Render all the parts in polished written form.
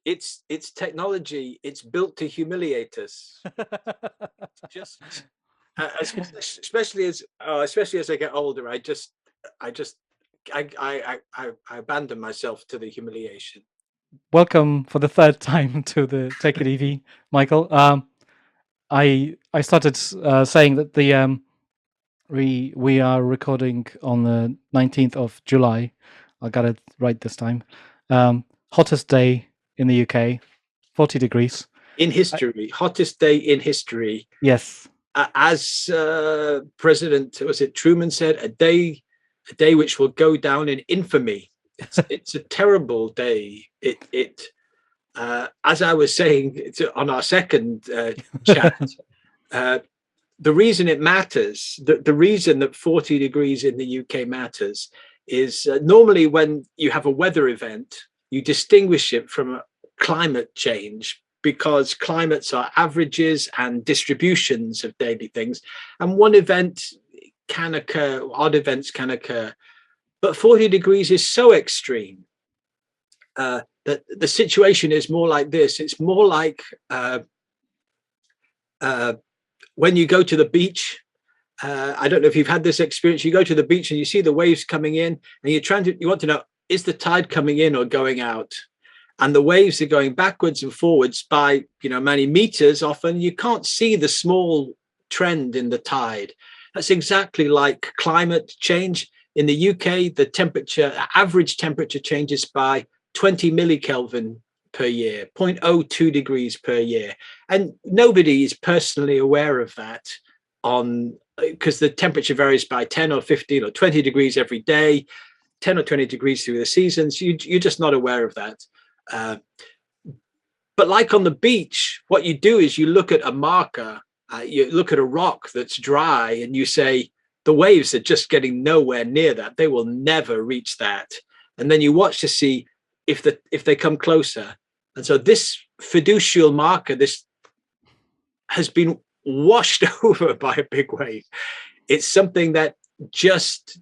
it's technology. It's built to humiliate us. Just especially as I get older, I just I abandon myself to the humiliation. Welcome for the third time to the Take It Easy, Michael. I started saying that we are recording on the 19th of July. I got it right this time. Hottest day in the UK, 40 degrees. In history, hottest day in history. Yes. As President, was it Truman said, a day which will go down in infamy. It's a terrible day. As I was saying on our second chat, the reason it matters, the reason that 40 degrees in the UK matters, is normally when you have a weather event, you distinguish it from climate change because climates are averages and distributions of daily things. And one event can occur, odd events can occur. But 40 degrees is so extreme that the situation is more like this. It's more like when you go to the beach. I don't know if you've had this experience. You go to the beach and you see the waves coming in, and you want to know, is the tide coming in or going out? And the waves are going backwards and forwards by many meters. Often you can't see the small trend in the tide. That's exactly like climate change. In the UK, the average temperature changes by 20 millikelvin per year, 0.02 degrees per year. And nobody is personally aware of that because the temperature varies by 10 or 15 or 20 degrees every day, 10 or 20 degrees through the seasons. You're just not aware of that. But like on the beach, what you do is you look at a marker, you look at a rock that's dry, and you say, the waves are just getting nowhere near that. They will never reach that. And then you watch to see if they come closer. And so this fiducial marker, this has been washed over by a big wave. It's something that just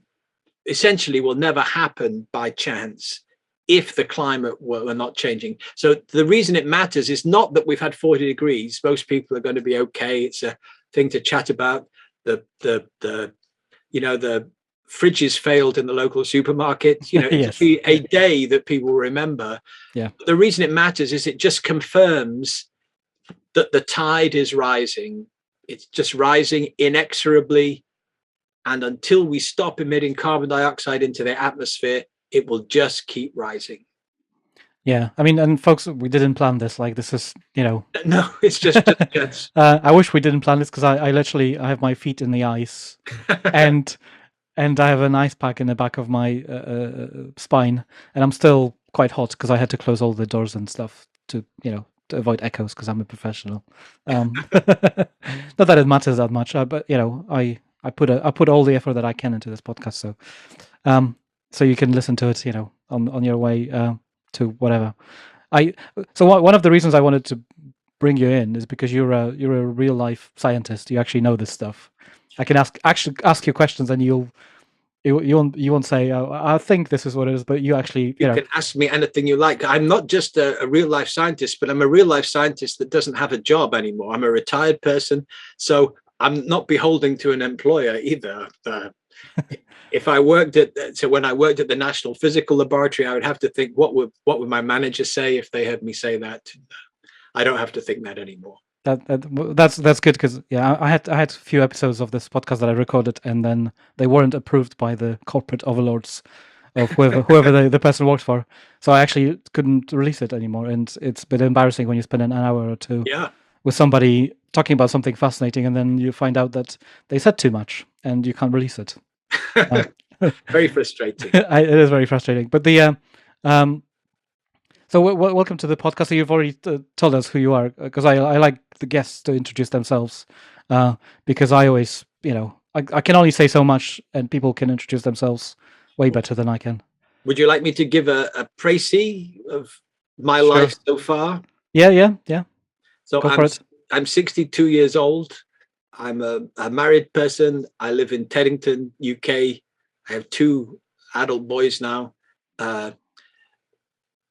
essentially will never happen by chance if the climate were not changing. So the reason it matters is not that we've had 40 degrees. Most people are going to be okay. It's a thing to chat about. The fridges failed in the local supermarket. Yes. It'll be a day that people remember. Yeah. The reason it matters is it just confirms that the tide is rising. It's just rising inexorably. And until we stop emitting carbon dioxide into the atmosphere, it will just keep rising. Yeah. I mean, and folks, we didn't plan this. Like, this is, No, it's just chance. I wish we didn't plan this because I literally have my feet in the ice and I have an ice pack in the back of my spine, and I'm still quite hot because I had to close all the doors and stuff to avoid echoes because I'm a professional. Not that it matters that much, but I put all the effort that I can into this podcast, so you can listen to it, on your way to whatever. One of the reasons I wanted to bring you in is because you're a real life scientist. You actually know this stuff. I can ask you questions, and you won't say, oh, I think this is what it is, but you actually you can ask me anything you like. I'm not just a real life scientist, but I'm a real life scientist that doesn't have a job anymore. I'm a retired person, so I'm not beholden to an employer either. If I worked when I worked at the National Physical Laboratory, I would have to think, what would my manager say if they heard me say that? I don't have to think that anymore. That's good because I had a few episodes of this podcast that I recorded, and then they weren't approved by the corporate overlords of whoever the person worked for. So I actually couldn't release it anymore, and it's a bit embarrassing when you spend an hour or two with somebody talking about something fascinating, and then you find out that they said too much, and you can't release it. Very frustrating. It is very frustrating. But so welcome to the podcast. So you've already told us who you are, because I like the guests to introduce themselves, because I always, I can only say so much, and people can introduce themselves way better than I can. Would you like me to give a précis of my life so far? Yeah. So I'm 62 years old. I'm a married person. I live in Teddington, UK. I have 2 adult boys now.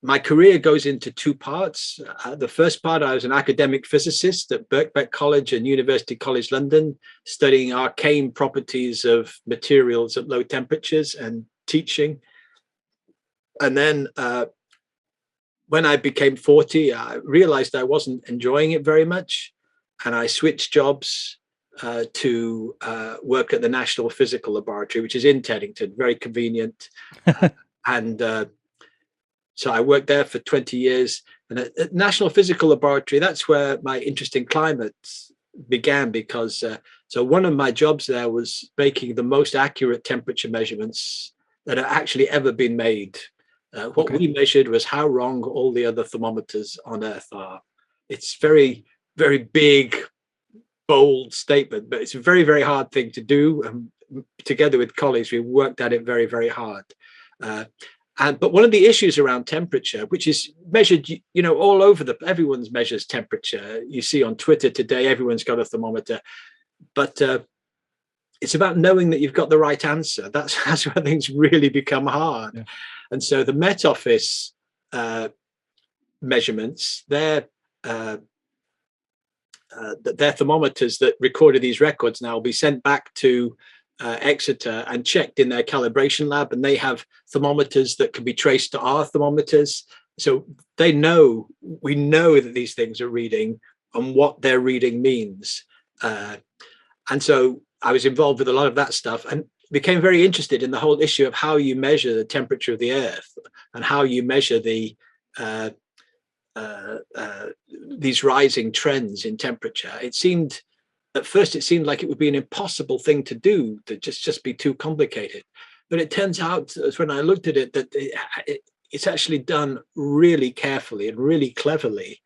my career goes into two parts. The first part, I was an academic physicist at Birkbeck College and University College London, studying arcane properties of materials at low temperatures and teaching. And then when I became 40, I realized I wasn't enjoying it very much. And I switched jobs to work at the National Physical Laboratory, which is in Teddington, very convenient. And so I worked there for 20 years. And at National Physical Laboratory, that's where my interest in climate began, because so one of my jobs there was making the most accurate temperature measurements that have actually ever been made. What we measured was how wrong all the other thermometers on Earth are. It's very, very big, bold statement, but it's a very, very hard thing to do. And together with colleagues, we worked at it very, very hard. But one of the issues around temperature, which is measured, all over everyone measures temperature. You see on Twitter today, everyone's got a thermometer, but it's about knowing that you've got the right answer. That's where things really become hard. Yeah. And so the Met Office measurements, their thermometers that recorded these records now will be sent back to Exeter and checked in their calibration lab, and they have thermometers that can be traced to our thermometers. So we know that these things are reading and what their reading means. And so I was involved with a lot of that stuff and became very interested in the whole issue of how you measure the temperature of the Earth and how you measure these rising trends in temperature. At first it seemed like it would be an impossible thing to do, to just be too complicated. But it turns out, as when I looked at it, that it's actually done really carefully and really cleverly.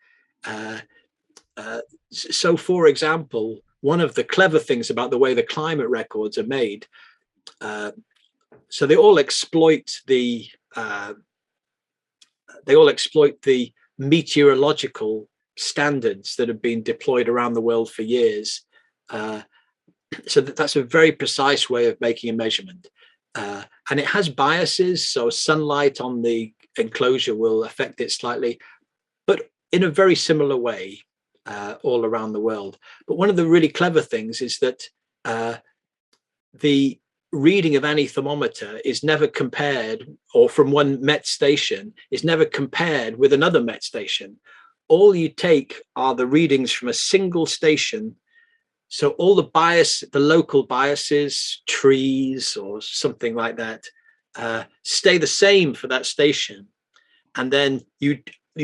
So, for example, one of the clever things about the way the climate records are made, so they all exploit the meteorological standards that have been deployed around the world for years. So that's a very precise way of making a measurement. And it has biases, so sunlight on the enclosure will affect it slightly, but in a very similar way all around the world. But one of the really clever things is that the reading of any thermometer is never compared, or from one Met station is never compared with another Met station. All you take are the readings from a single station. So all the local biases, trees or something like that, stay the same for that station. And then you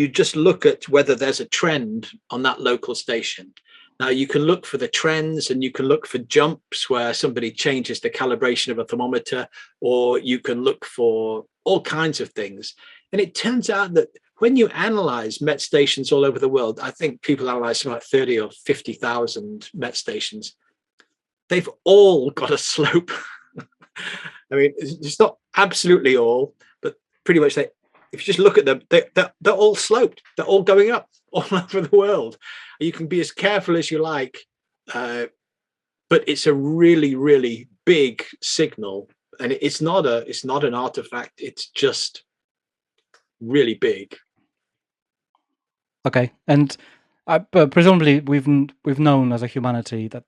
just look at whether there's a trend on that local station. Now you can look for the trends, and you can look for jumps where somebody changes the calibration of a thermometer, or you can look for all kinds of things. And it turns out that when you analyze Met stations all over the world, I think people analyze about 30 or 50,000 Met stations, they've all got a slope. I mean, it's not absolutely all, but pretty much if you just look at them, they're all sloped. They're all going up all over the world. You can be as careful as you like, but it's a really, really big signal, and it's not an artifact. It's just really big. Okay, and presumably we've known as a humanity that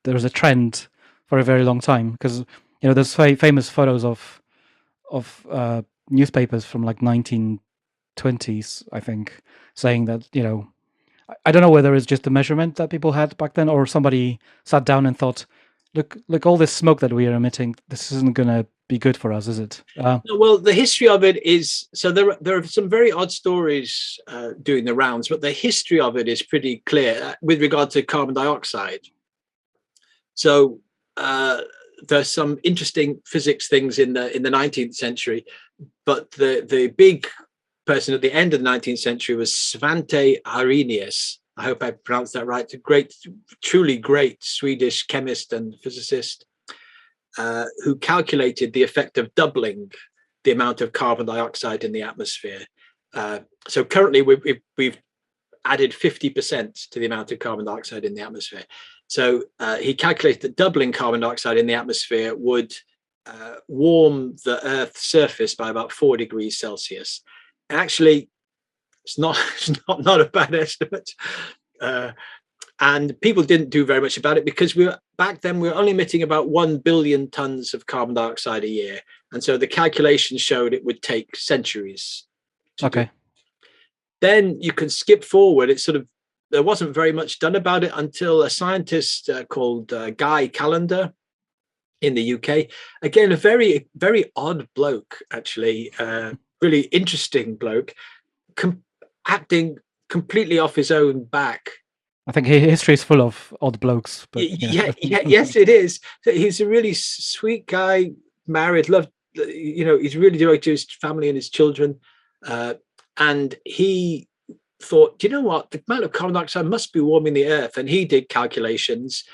there's a trend for a very long time, because there's famous photos of newspapers from like 1920s, I think, saying that I don't know whether it's just the measurement that people had back then, or somebody sat down and thought, look, all this smoke that we are emitting, this isn't going to be good for us, is it? Well, the history of it is, so there are some very odd stories doing the rounds, but the history of it is pretty clear with regard to carbon dioxide. So there's some interesting physics things in the 19th century, but the big person at the end of the 19th century was Svante Arrhenius. I hope I pronounced that right. A truly great Swedish chemist and physicist who calculated the effect of doubling the amount of carbon dioxide in the atmosphere. So currently we've added 50% to the amount of carbon dioxide in the atmosphere. So he calculated that doubling carbon dioxide in the atmosphere would warm the Earth's surface by about 4 degrees Celsius. actually, it's not not a bad estimate. And people didn't do very much about it because back then we were only emitting about 1 billion tons of carbon dioxide a year, and so the calculations showed it would take centuries to do. Then you can skip forward. It's sort of, there wasn't very much done about it until a scientist called Guy Callender in the UK. Again, a very, very odd bloke, actually, really interesting bloke, acting completely off his own back. I think history is full of odd blokes. But yes, it is. He's a really sweet guy, married, loved. He's really devoted to his family and his children. And he thought, do you know what? The amount of carbon dioxide must be warming the earth. And he did calculations,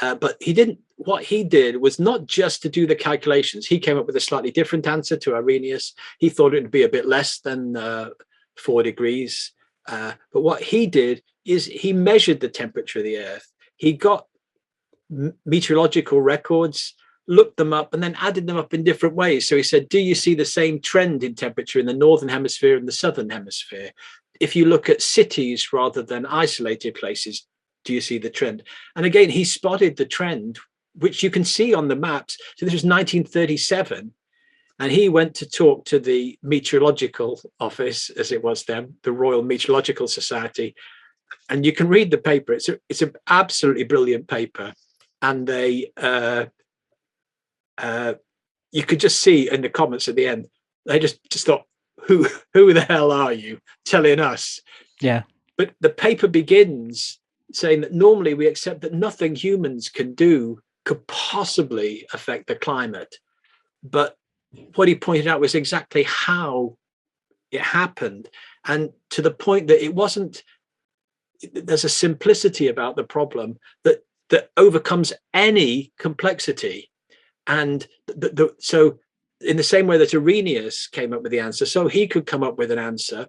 but he didn't. What he did was not just to do the calculations. He came up with a slightly different answer to Arrhenius. He thought it would be a bit less than 4 degrees. But what he did is he measured the temperature of the earth. He got meteorological records, looked them up, and then added them up in different ways. So he said, do you see the same trend in temperature in the northern hemisphere and the southern hemisphere? If you look at cities rather than isolated places, do you see the trend? And again, he spotted the trend, which you can see on the maps. So this was 1937. And he went to talk to the meteorological office, as it was then, the Royal Meteorological Society. And you can read the paper. It's an absolutely brilliant paper. And they, you could just see in the comments at the end, they just thought, who the hell are you telling us? Yeah. But the paper begins saying that normally we accept that nothing humans can do could possibly affect the climate. But what he pointed out was exactly how it happened, and to the point that it wasn't, there's a simplicity about the problem that overcomes any complexity. And so in the same way that Arrhenius came up with the answer, so he could come up with an answer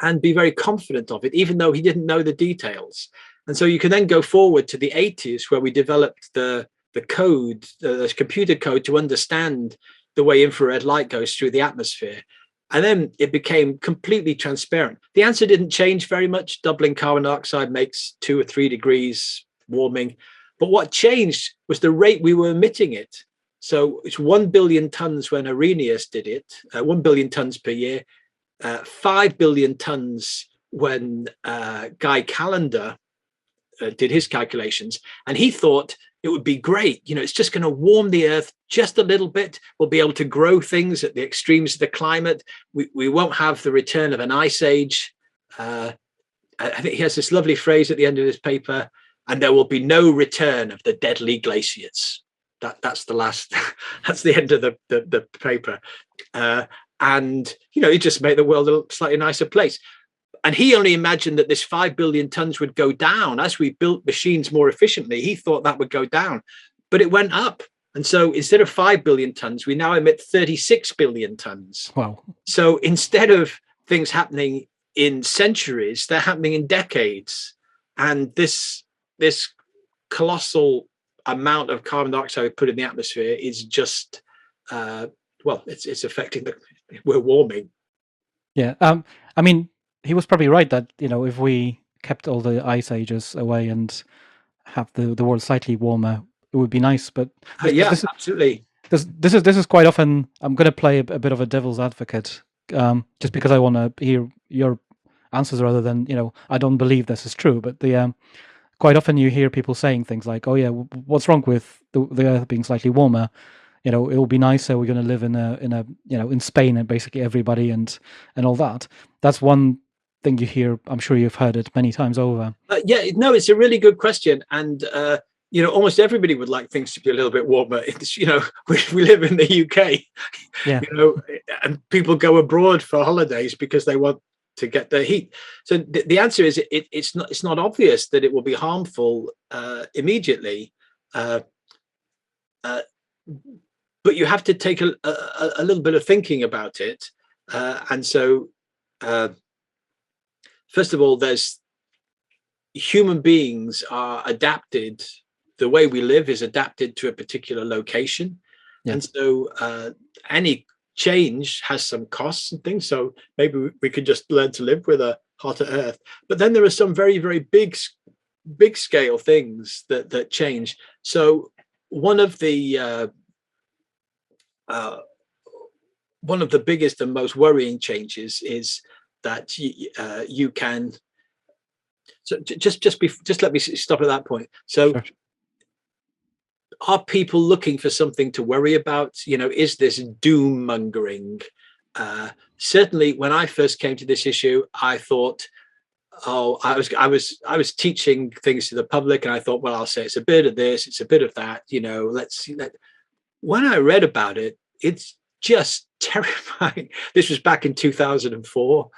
and be very confident of it, even though he didn't know the details. And so you can then go forward to the 80s, where we developed the code, the computer code, to understand the way infrared light goes through the atmosphere. And then it became completely transparent. The answer didn't change very much. Doubling carbon dioxide makes 2 or 3 degrees warming. But what changed was the rate we were emitting it. So it's 1 billion tons when Arrhenius did it, 1 billion tons per year, 5 billion tons when Guy Callender did his calculations. And he thought it would be great. It's just going to warm the earth just a little bit. We'll be able to grow things at the extremes of the climate. We won't have the return of an ice age. I think he has this lovely phrase at the end of his paper, and there will be no return of the deadly glaciers. That's the last, that's the end of the paper. And, it just made the world a slightly nicer place. And he only imagined that this 5 billion tons would go down as we built machines more efficiently. He thought that would go down, but it went up. And so instead of 5 billion tons, we now emit 36 billion tons. Wow. So instead of things happening in centuries, they're happening in decades. And this colossal amount of carbon dioxide we put in the atmosphere is just, it's affecting we're warming. Yeah. I mean, he was probably right that, if we kept all the ice ages away and have the world slightly warmer, it would be nice. But absolutely. This is quite often. I'm going to play a bit of a devil's advocate, just because I want to hear your answers rather than, I don't believe this is true. But quite often you hear people saying things like, "Oh yeah, what's wrong with the Earth being slightly warmer? It will be nicer. We're going to live in in Spain, and basically everybody and all that." That's one thing you hear. I'm sure you've heard it many times over. It's a really good question, and almost everybody would like things to be a little bit warmer. It's we live in the UK, yeah, and people go abroad for holidays because they want to get the heat. So the answer is it's not obvious that it will be harmful immediately, but you have to take a little bit of thinking about it. And so, first of all, there's human beings are adapted. The way we live is adapted to a particular location. Yeah. And so any change has some costs and things. So maybe we could just learn to live with a hotter Earth. But then there are some very, very big scale things that change. So one of the biggest and most worrying changes is that you can. So just let me stop at that point. So, Sure. are people looking for something to worry about? Is this doom mongering? Certainly, when I first came to this issue, I thought, oh, I was teaching things to the public, and I thought, well, I'll say it's a bit of this, it's a bit of that. Let's see that. When I read about it, it's just terrifying. This was back in 2004.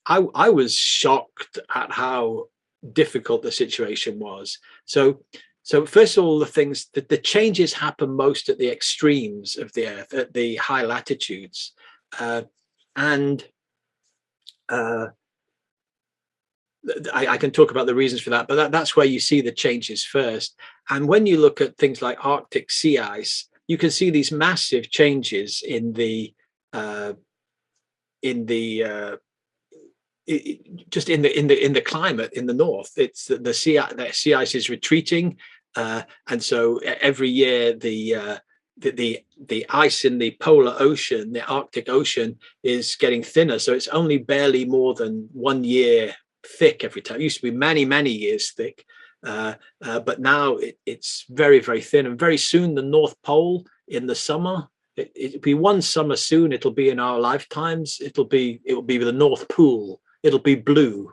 I was shocked at how difficult the situation was. So first of all, the changes happen most at the extremes of the Earth, at the high latitudes, and I can talk about the reasons for that, but that's where you see the changes first. And when you look at things like Arctic sea ice, you can see these massive changes in the climate in the north. It's the sea ice is retreating, and so every year the ice in the polar ocean, the Arctic Ocean, is getting thinner. So it's only barely more than 1 year thick every time. It used to be many years thick, but now it's very, very thin. And very soon the North Pole in the summer, it'll be one summer soon. It'll be in our lifetimes. It will be the North Pole. It'll be blue.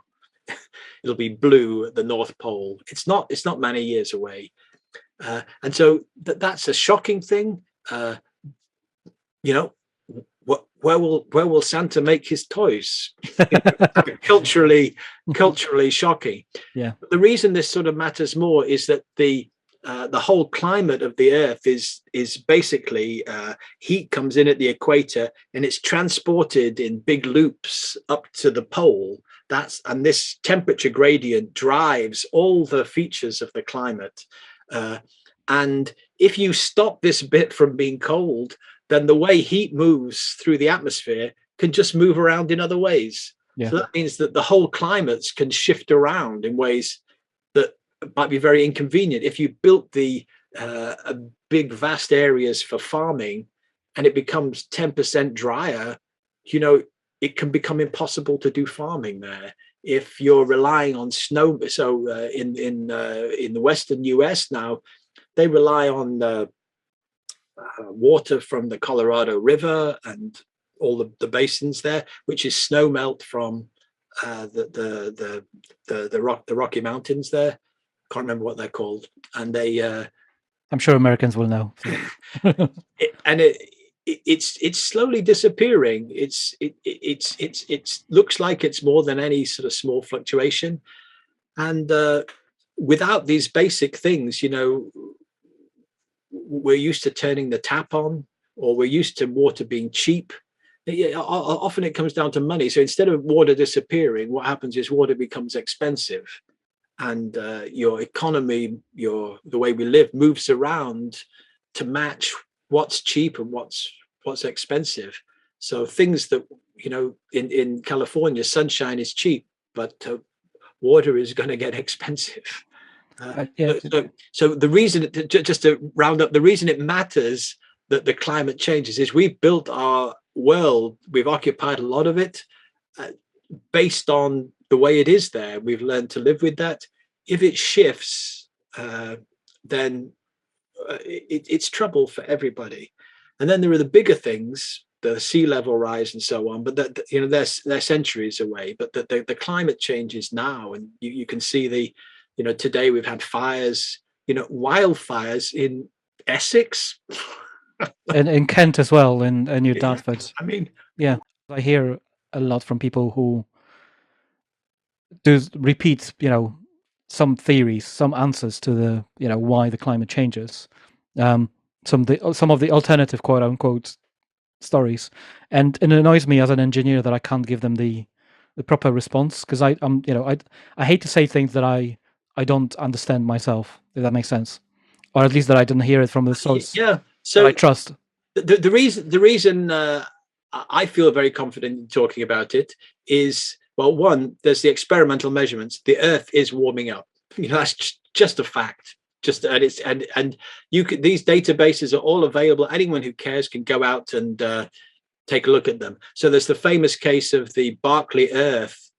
It'll be blue at the North Pole. It's not many years away, and so that's a shocking thing. Where will Santa make his toys? culturally shocking. Yeah. But the reason this sort of matters more is that the whole climate of the Earth is basically heat comes in at the equator and it's transported in big loops up to the pole. And this temperature gradient drives all the features of the climate. And if you stop this bit from being cold, then the way heat moves through the atmosphere can just move around in other ways. Yeah. So that means that the whole climates can shift around in ways that might be very inconvenient. If you built the big, vast areas for farming and it becomes 10% drier, it can become impossible to do farming there. If you're relying on snow, so in the Western US now, they rely on water from the Colorado River and all the basins there, which is snow melt from the Rocky Mountains there. Can't remember what they're called, and they. I'm sure Americans will know. It's slowly disappearing. It looks like it's more than any sort of small fluctuation, and without these basic things, we're used to turning the tap on, or we're used to water being cheap. Often it comes down to money. So instead of water disappearing, what happens is water becomes expensive, and your economy, the way we live, moves around to match what's cheap and what's expensive. So things that in California, sunshine is cheap, but water is going to get expensive. So the reason, just to round up, the reason it matters that the climate changes is we've built our world, we've occupied a lot of it based on the way it is there. We've learned to live with that. If it shifts, then it's trouble for everybody. And then there are the bigger things, the sea level rise and so on, but they're centuries away. But the climate changes now, and you can see today we've had fires, wildfires in Essex. And in Kent as well, in New Dartford. I mean, yeah, I hear a lot from people who do repeat, some theories, some answers to the, why the climate changes. Some of the alternative quote unquote stories, and it annoys me as an engineer that I can't give them the proper response, because I hate to say things that I don't understand myself, if that makes sense, or at least that I didn't hear it from the source. Yeah. So that I trust. The reason I feel very confident in talking about it is, well, one, there's the experimental measurements. The Earth is warming up. That's just a fact. Just and you could, these databases are all available. Anyone who cares can go out and take a look at them. So there's the famous case of the Barclay Earth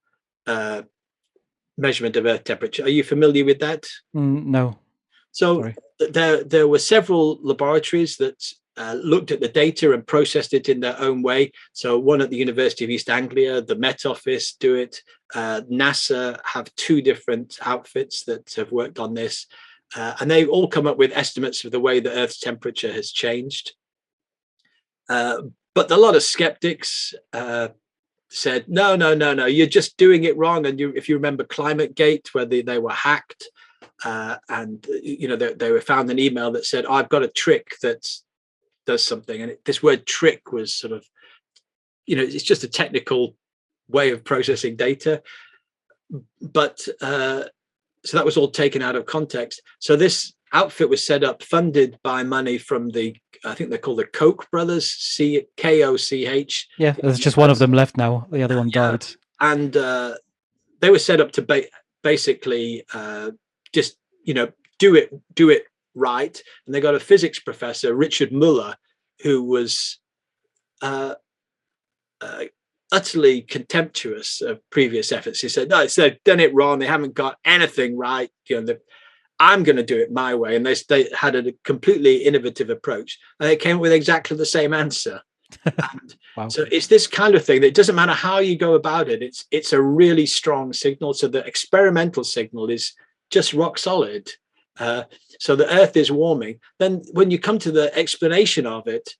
measurement of Earth temperature. Are you familiar with that? No. So Sorry. there were several laboratories that looked at the data and processed it in their own way. So one at the University of East Anglia, the Met Office do it. NASA have two different outfits that have worked on this. And they've all come up with estimates of the way the Earth's temperature has changed. But a lot of skeptics said, no, you're just doing it wrong. And if you remember ClimateGate, where they were hacked, and they were found an email that said, I've got a trick that does something. And this word trick was sort of, it's just a technical way of processing data. But so that was all taken out of context. So this outfit was set up, funded by money from I think they're called the Koch brothers, KOCH. Yeah, there's just one of them left now. The other one died. And they were set up to basically just, do it right. And they got a physics professor, Richard Muller, who was utterly contemptuous of previous efforts. He said, no, they've done it wrong. They haven't got anything right. I'm going to do it my way. And they had a completely innovative approach. And they came up with exactly the same answer. And wow. So it's this kind of thing that it doesn't matter how you go about it. It's a really strong signal. So the experimental signal is just rock solid. So the Earth is warming. Then when you come to the explanation of it,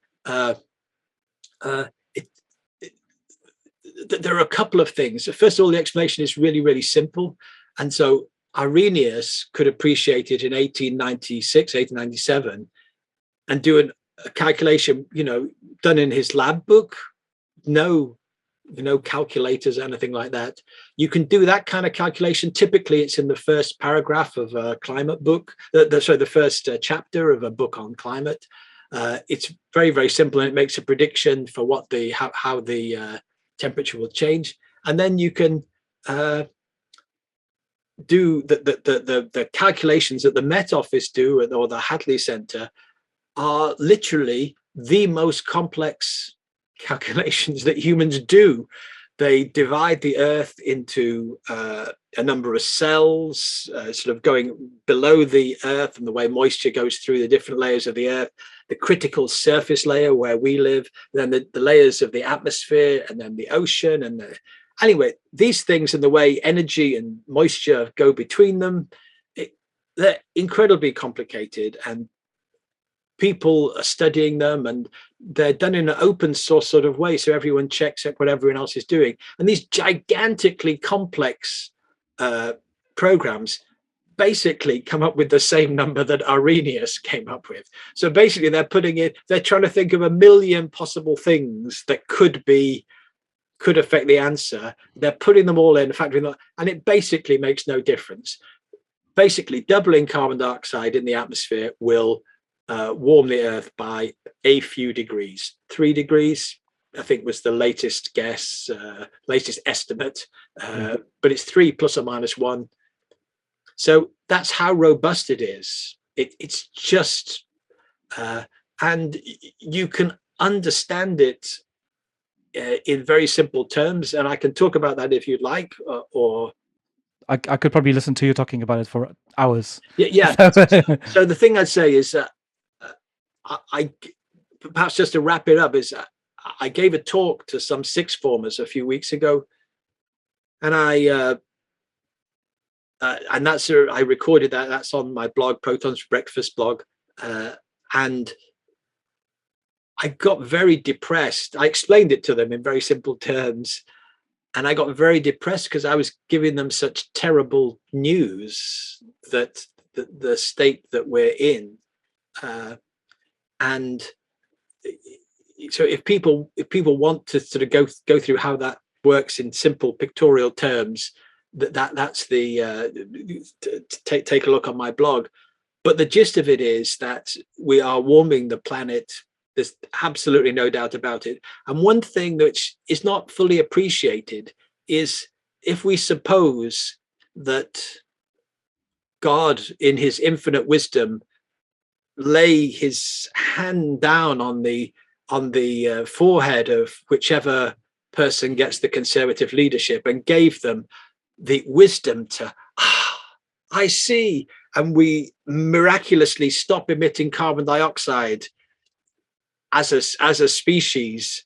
there are a couple of things. First of all, the explanation is really, really simple. And so Arrhenius could appreciate it in 1896, 1897, and do a calculation, done in his lab book. No calculators, anything like that. You can do that kind of calculation. Typically, it's in the first paragraph of a climate book. The first chapter of a book on climate. It's very, very simple, and it makes a prediction for how the temperature will change, and then you can do the calculations that the Met Office do, or the Hadley Center, are literally the most complex calculations that humans do. They divide the Earth into a number of cells, sort of going below the Earth, and the way moisture goes through the different layers of the Earth, the critical surface layer where we live, then the layers of the atmosphere, and then the ocean. And anyway, these things and the way energy and moisture go between them, they're incredibly complicated, and people are studying them, and they're done in an open source sort of way, so everyone checks out what everyone else is doing. And these gigantically complex programs basically come up with the same number that Arrhenius came up with. So basically they're trying to think of a million possible things that could affect the answer. They're putting them all in, factoring them, and it basically makes no difference. Basically, doubling carbon dioxide in the atmosphere will warm the Earth by a few degrees. 3 degrees, I think, was the latest guess, latest estimate, but it's 3 plus or minus 1. So that's how robust it is. It's just, and you can understand it in very simple terms, and I can talk about that if you'd like, or I could probably listen to you talking about it for hours. Yeah. So the thing I'd say is that I perhaps just to wrap it up is I gave a talk to some sixth formers a few weeks ago, and I recorded that. That's on my blog, Protons for Breakfast blog, and I got very depressed. I explained it to them in very simple terms, and I got very depressed because I was giving them such terrible news that the state that we're in. And so if people want to sort of go through how that works in simple pictorial terms, that's take a look on my blog. But the gist of it is that we are warming the planet There's absolutely no doubt about it. And one thing which is not fully appreciated is if we suppose that God, in his infinite wisdom, lay his hand down on the forehead of whichever person gets the conservative leadership and gave them the wisdom to, I see, and we miraculously stop emitting carbon dioxide as a species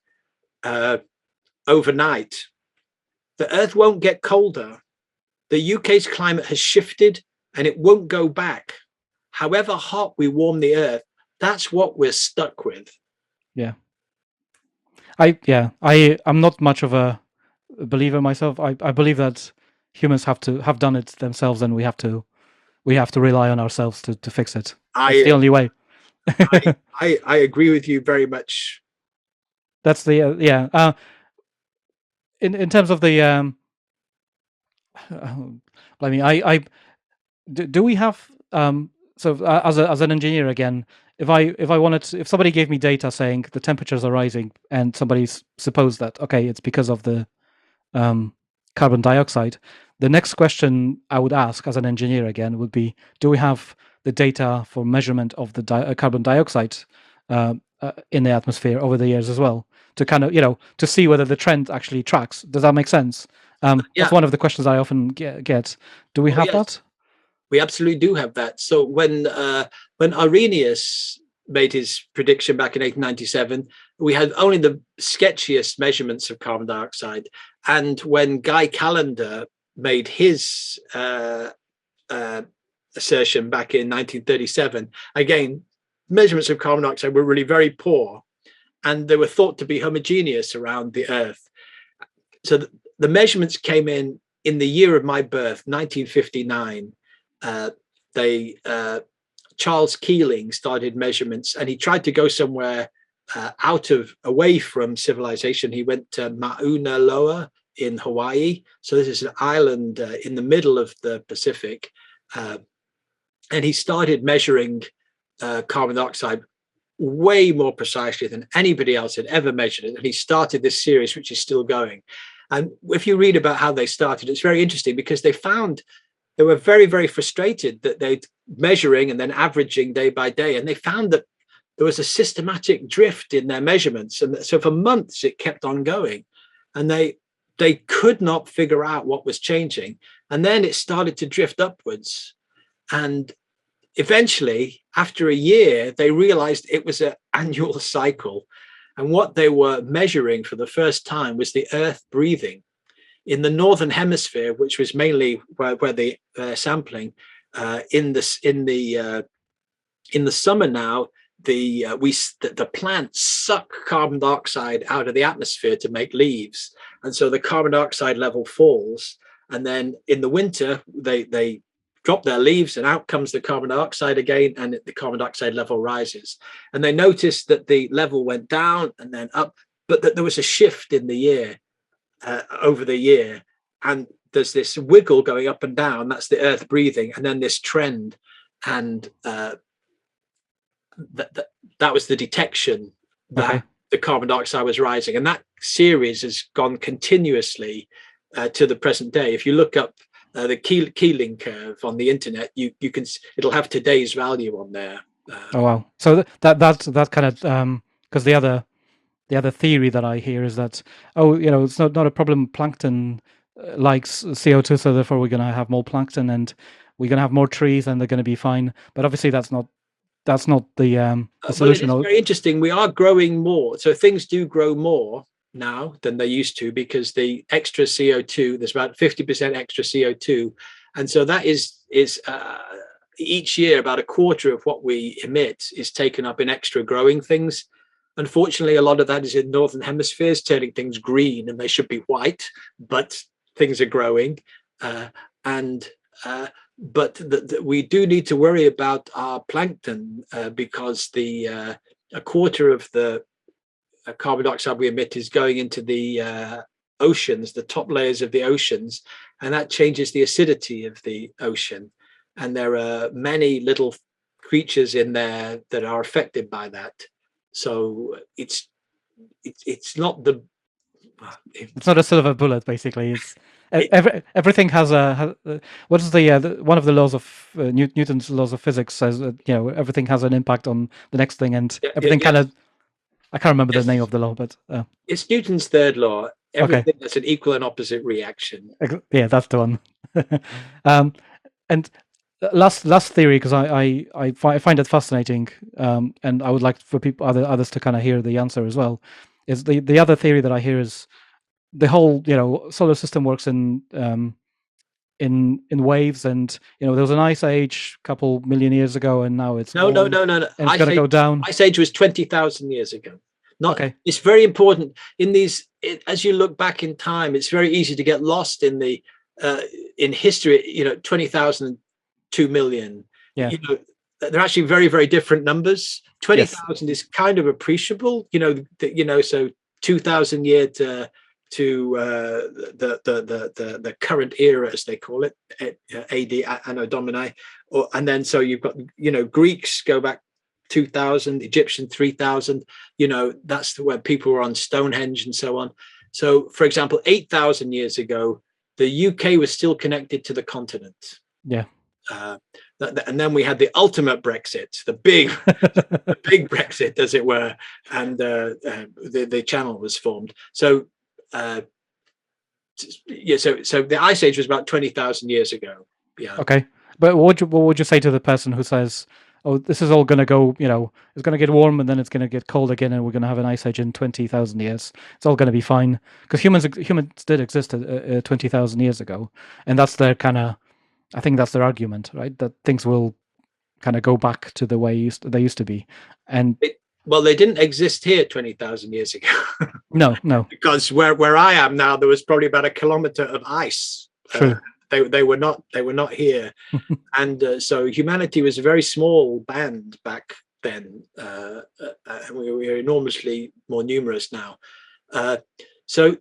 overnight, the Earth won't get colder. The UK's climate has shifted and it won't go back. However hot we warm the Earth, that's what we're stuck with. Yeah. I'm not much of a believer myself. I believe that humans have done it themselves, and we have to rely on ourselves to fix it. It's the only way. I agree with you very much. That's the in terms of the I mean, do we have so as an engineer again, if somebody gave me data saying the temperatures are rising, and somebody supposed that okay, it's because of the carbon dioxide, the next question I would ask as an engineer again would be, do we have the data for measurement of the carbon dioxide in the atmosphere over the years as well, to kind of to see whether the trend actually tracks? Does that make sense? That's one of the questions I often get. Do we have that? We absolutely do have that. So when Arrhenius made his prediction back in 1897, we had only the sketchiest measurements of carbon dioxide. And when Guy Callendar made his assertion back in 1937, again, measurements of carbon dioxide were really very poor, and they were thought to be homogeneous around the Earth. So the measurements came in the year of my birth, 1959. Charles Keeling started measurements, and he tried to go somewhere away from civilization. He went to Mauna Loa in Hawaii. So this is an island in the middle of the Pacific. And he started measuring carbon dioxide way more precisely than anybody else had ever measured it. And he started this series, which is still going. And if you read about how they started, it's very interesting, because they were very, very frustrated that they'd measuring and then averaging day by day. And they found that there was a systematic drift in their measurements. And so for months, it kept on going. And they could not figure out what was changing. And then it started to drift upwards. And eventually, after a year, they realized it was an annual cycle. And what they were measuring for the first time was the Earth breathing. In the northern hemisphere, which was mainly where they sampling, in the summer now, the plants suck carbon dioxide out of the atmosphere to make leaves, and so the carbon dioxide level falls. And then in the winter, they drop their leaves, and out comes the carbon dioxide again, and the carbon dioxide level rises. And they noticed that the level went down and then up, but that there was a shift in the year. Over the year, and there's this wiggle going up and down. That's the Earth breathing, and then this trend, and that was the detection that the carbon dioxide was rising, and that series has gone continuously to the present day. If you look up the Keeling curve on the internet, you can, it'll have today's value on there. Oh wow! So that kind of because the other theory that I hear is that, it's not a problem. Plankton likes CO2, so therefore we're going to have more plankton, and we're going to have more trees, and they're going to be fine. But obviously, that's not the solution. It's very interesting. We are growing more, so things do grow more now than they used to, because the extra CO2, there's about 50% extra CO2, and so that is each year about a quarter of what we emit is taken up in extra growing things. Unfortunately, a lot of that is in northern hemispheres, turning things green, and they should be white, but things are growing. But we do need to worry about our plankton, because a quarter of the carbon dioxide we emit is going into the oceans, the top layers of the oceans, and that changes the acidity of the ocean. And there are many little creatures in there that are affected by that. So it's not the. It's not a silver bullet, basically. It's everything has what is one of the laws of Newton's laws of physics says that, everything has an impact on the next thing, and everything kind of. I can't remember the name of the law, but it's Newton's third law. Everything okay. has an equal and opposite reaction. Yeah, that's the one. And last theory, because I find it fascinating, and I would like for others to kind of hear the answer as well. Is the other theory that I hear is the whole solar system works in waves, and there was an ice age a couple million years ago, and now it's No. and it's going to go down. Ice age was 20,000 years ago. Okay. It's very important in these. As you look back in time, it's very easy to get lost in the in history. 20,000, 2 million. Yeah. They're actually very, very different numbers. 20,000 is kind of appreciable. So 2,000 year to the current era, as they call it, AD, Anno Domini, and then so you've got Greeks go back 2,000, Egyptian 3,000. That's where people were on Stonehenge and so on. So, for example, 8,000 years ago, the UK was still connected to the continent. Yeah. And then we had the ultimate Brexit, the big Brexit, as it were, and the channel was formed. So, so the Ice Age was about 20,000 years ago. Yeah. Okay, but what would you say to the person who says, "Oh, this is all going to go, it's going to get warm and then it's going to get cold again, and we're going to have an ice age in 20,000 years. It's all going to be fine," because humans did exist 20,000 years ago, and that's their I think that's their argument, right? That things will kind of go back to the way they used to be, and well, they didn't exist here 20,000 years ago. No. Because where I am now, there was probably about a kilometer of ice. True. They were not here, and so humanity was a very small band back then. We're enormously more numerous now. So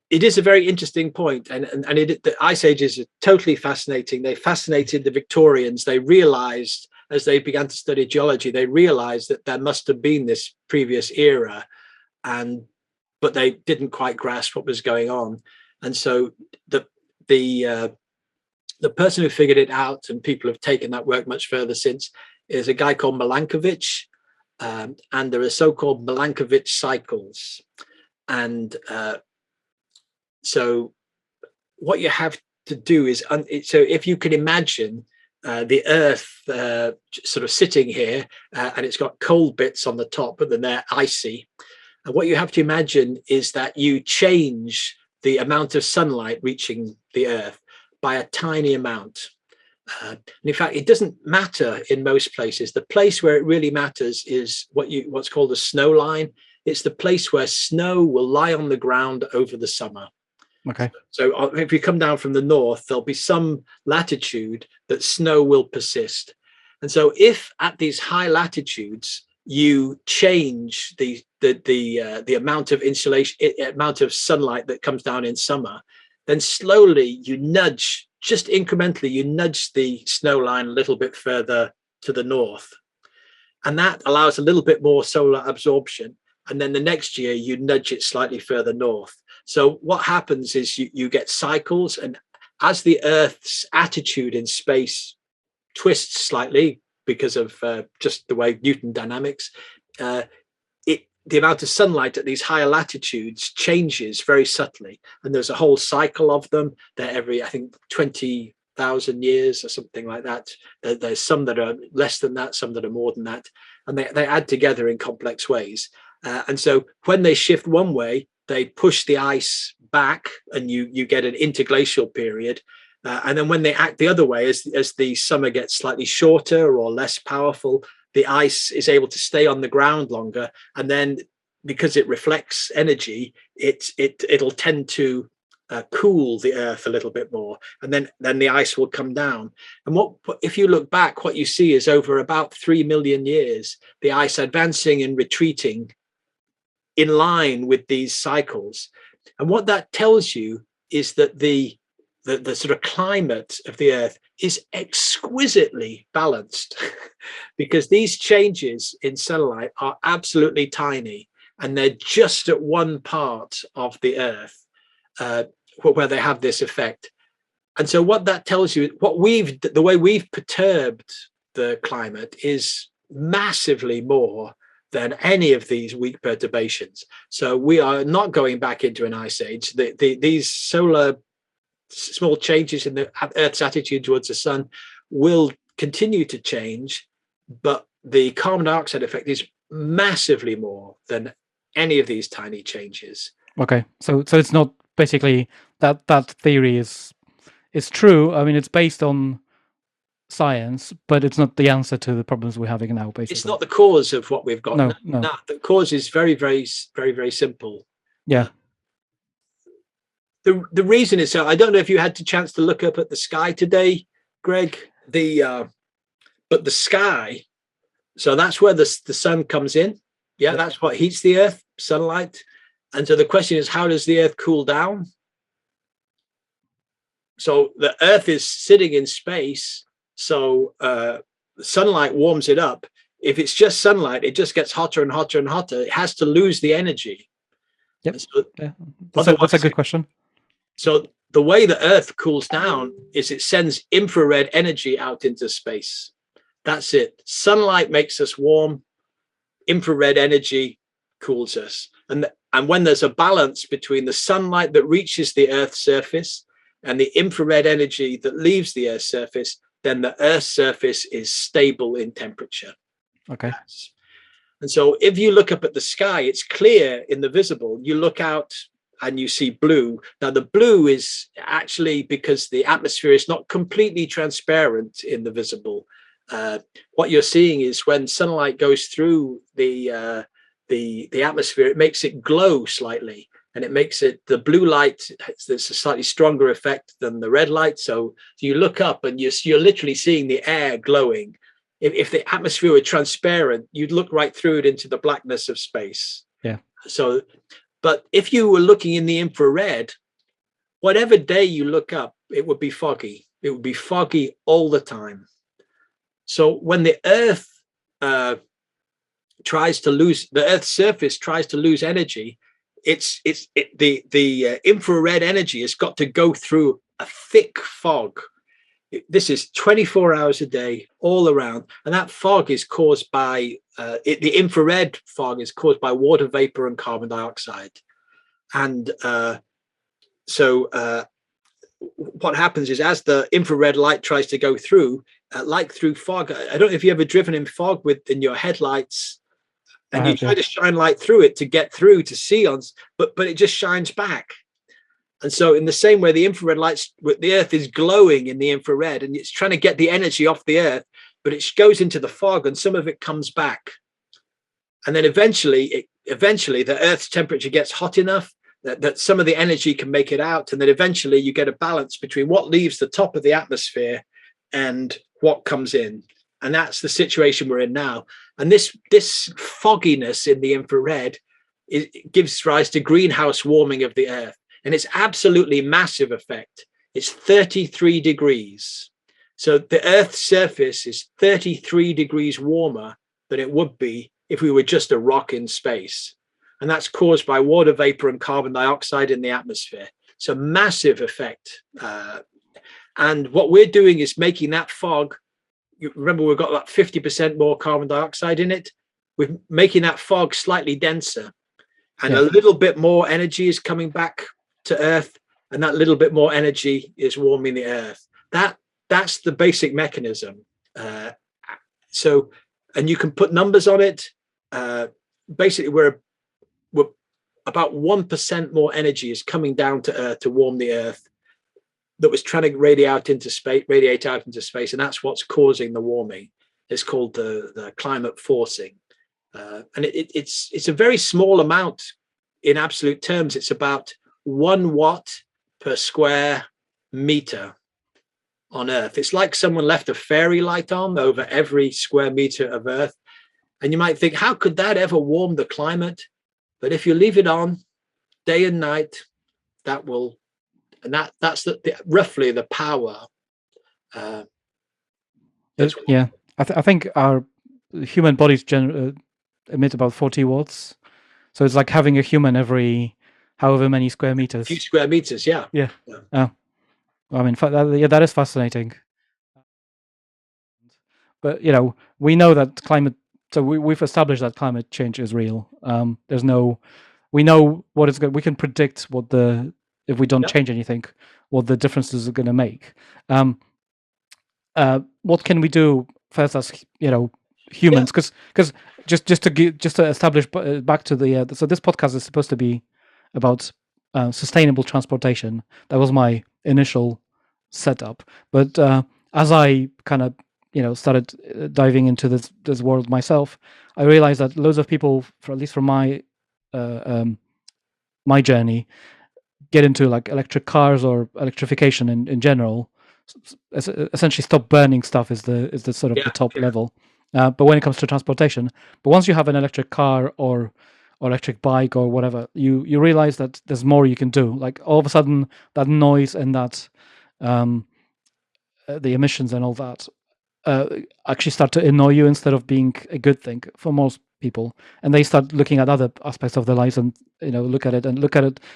it is a very interesting point, and the Ice Age is totally fascinating. They fascinated the Victorians. They realized, as they began to study geology, they realized that there must have been this previous era, but they didn't quite grasp what was going on. And so the person who figured it out, and people have taken that work much further since, is a guy called Milankovitch, and there are so-called Milankovitch cycles. And so what you have to do is, so if you can imagine the Earth sort of sitting here, and it's got cold bits on the top, but then they're icy. And what you have to imagine is that you change the amount of sunlight reaching the Earth by a tiny amount. And in fact, it doesn't matter in most places. The place where it really matters is what's called a snow line. It's the place where snow will lie on the ground over the summer. Okay. So if you come down from the north, there'll be some latitude that snow will persist. And so if at these high latitudes you change the amount of insulation, amount of sunlight that comes down in summer, then slowly just incrementally, you nudge the snow line a little bit further to the north. And that allows a little bit more solar absorption. And then the next year you nudge it slightly further north. So what happens is you get cycles, and as the Earth's attitude in space twists slightly because of just the way Newton dynamics, the amount of sunlight at these higher latitudes changes very subtly. And there's a whole cycle of them. They're every, I think, 20,000 years or something like that. There's some that are less than that, some that are more than that. And they add together in complex ways. And so when they shift one way, they push the ice back, and you get an interglacial period. And then when they act the other way, as the summer gets slightly shorter or less powerful, the ice is able to stay on the ground longer. And then because it reflects energy, it'll tend to cool the Earth a little bit more. And then the ice will come down. And if you look back, what you see is over about 3 million years, the ice advancing and retreating in line with these cycles. And what that tells you is that the the sort of climate of the Earth is exquisitely balanced because these changes in sunlight are absolutely tiny, and they're just at one part of the Earth where they have this effect. And so what that tells you, the way we've perturbed the climate is massively more than any of these weak perturbations. So we are not going back into an ice age. These small changes in the Earth's attitude towards the sun will continue to change, but the carbon dioxide effect is massively more than any of these tiny changes. Okay, so it's not basically that theory is true. I mean, it's based on science, but it's not the answer to the problems we're having now. Basically, it's not the cause of what we've got. No. The cause is very, very, very, very simple. Yeah. The reason is, so I don't know if you had the chance to look up at the sky today, Greg. But the sky, so that's where the sun comes in. Yeah, that's what heats the Earth, sunlight. And so the question is, how does the Earth cool down? So the Earth is sitting in space. So sunlight warms it up. If it's just sunlight, it just gets hotter and hotter and hotter. It has to lose the energy. Yep. So, that's a good question. So the way the Earth cools down is it sends infrared energy out into space. That's it. Sunlight makes us warm. Infrared energy cools us. And when there's a balance between the sunlight that reaches the Earth's surface and the infrared energy that leaves the Earth's surface, then the Earth's surface is stable in temperature. Okay. And so if you look up at the sky, it's clear in the visible. You look out and you see blue. Now, the blue is actually because the atmosphere is not completely transparent in the visible. What you're seeing is when sunlight goes through the atmosphere, it makes it glow slightly. And it makes it, the blue light, there's a slightly stronger effect than the red light. So you look up and you're literally seeing the air glowing. If the atmosphere were transparent, you'd look right through it into the blackness of space. Yeah. So, but if you were looking in the infrared, whatever day you look up, it would be foggy. It would be foggy all the time. So when the Earth the Earth's surface tries to lose energy, the infrared energy has got to go through a thick fog. This is 24 hours a day all around, and that fog is caused by the infrared fog is caused by water vapor and carbon dioxide. And what happens is, as the infrared light tries to go through, like through fog, I don't know if you've ever driven in fog in your headlights. And you try to shine light through it to get through to see but it just shines back. And so in the same way, the infrared lights, the Earth is glowing in the infrared and it's trying to get the energy off the Earth, but it goes into the fog and some of it comes back. And then eventually the Earth's temperature gets hot enough that some of the energy can make it out. And then eventually you get a balance between what leaves the top of the atmosphere and what comes in. And that's the situation we're in now. And this fogginess in the infrared gives rise to greenhouse warming of the Earth. And it's absolutely massive effect. It's 33 degrees. So the Earth's surface is 33 degrees warmer than it would be if we were just a rock in space. And that's caused by water vapor and carbon dioxide in the atmosphere. So massive effect. And what we're doing is making that fog. You remember, we've got about 50% more carbon dioxide in it. We're making that fog slightly denser, and a little bit more energy is coming back to Earth, and that little bit more energy is warming the Earth. That's the basic mechanism. So, and you can put numbers on it. Basically, we're about 1% more energy is coming down to Earth to warm the Earth that was trying to radiate out into space, and that's what's causing the warming. It's called the climate forcing, and it's a very small amount in absolute terms. It's about 1 watt per square meter on Earth. It's like someone left a fairy light on over every square meter of Earth, and you might think, how could that ever warm the climate? But if you leave it on day and night, that will and that's roughly the power. Yeah, I think our human bodies emit about 40 watts, so it's like having a human every however many square meters. A few square meters, yeah. Yeah. I mean, that is fascinating. But we know that climate. So we've established that climate change is real. We know what it's going. We can predict if we don't change anything, what the differences are going to make. What can we do first as humans? Because just to establish back to the so this podcast is supposed to be about sustainable transportation. That was my initial setup, but as I kind of started diving into this world myself, I realized that loads of people, at least from my my journey, get into like electric cars or electrification in general. Essentially, stop burning stuff is the sort of the top level. But when it comes to transportation, but once you have an electric car or electric bike or whatever, you realize that there's more you can do. Like all of a sudden, that noise and that the emissions and all that actually start to annoy you instead of being a good thing for most people, and they start looking at other aspects of their lives and look at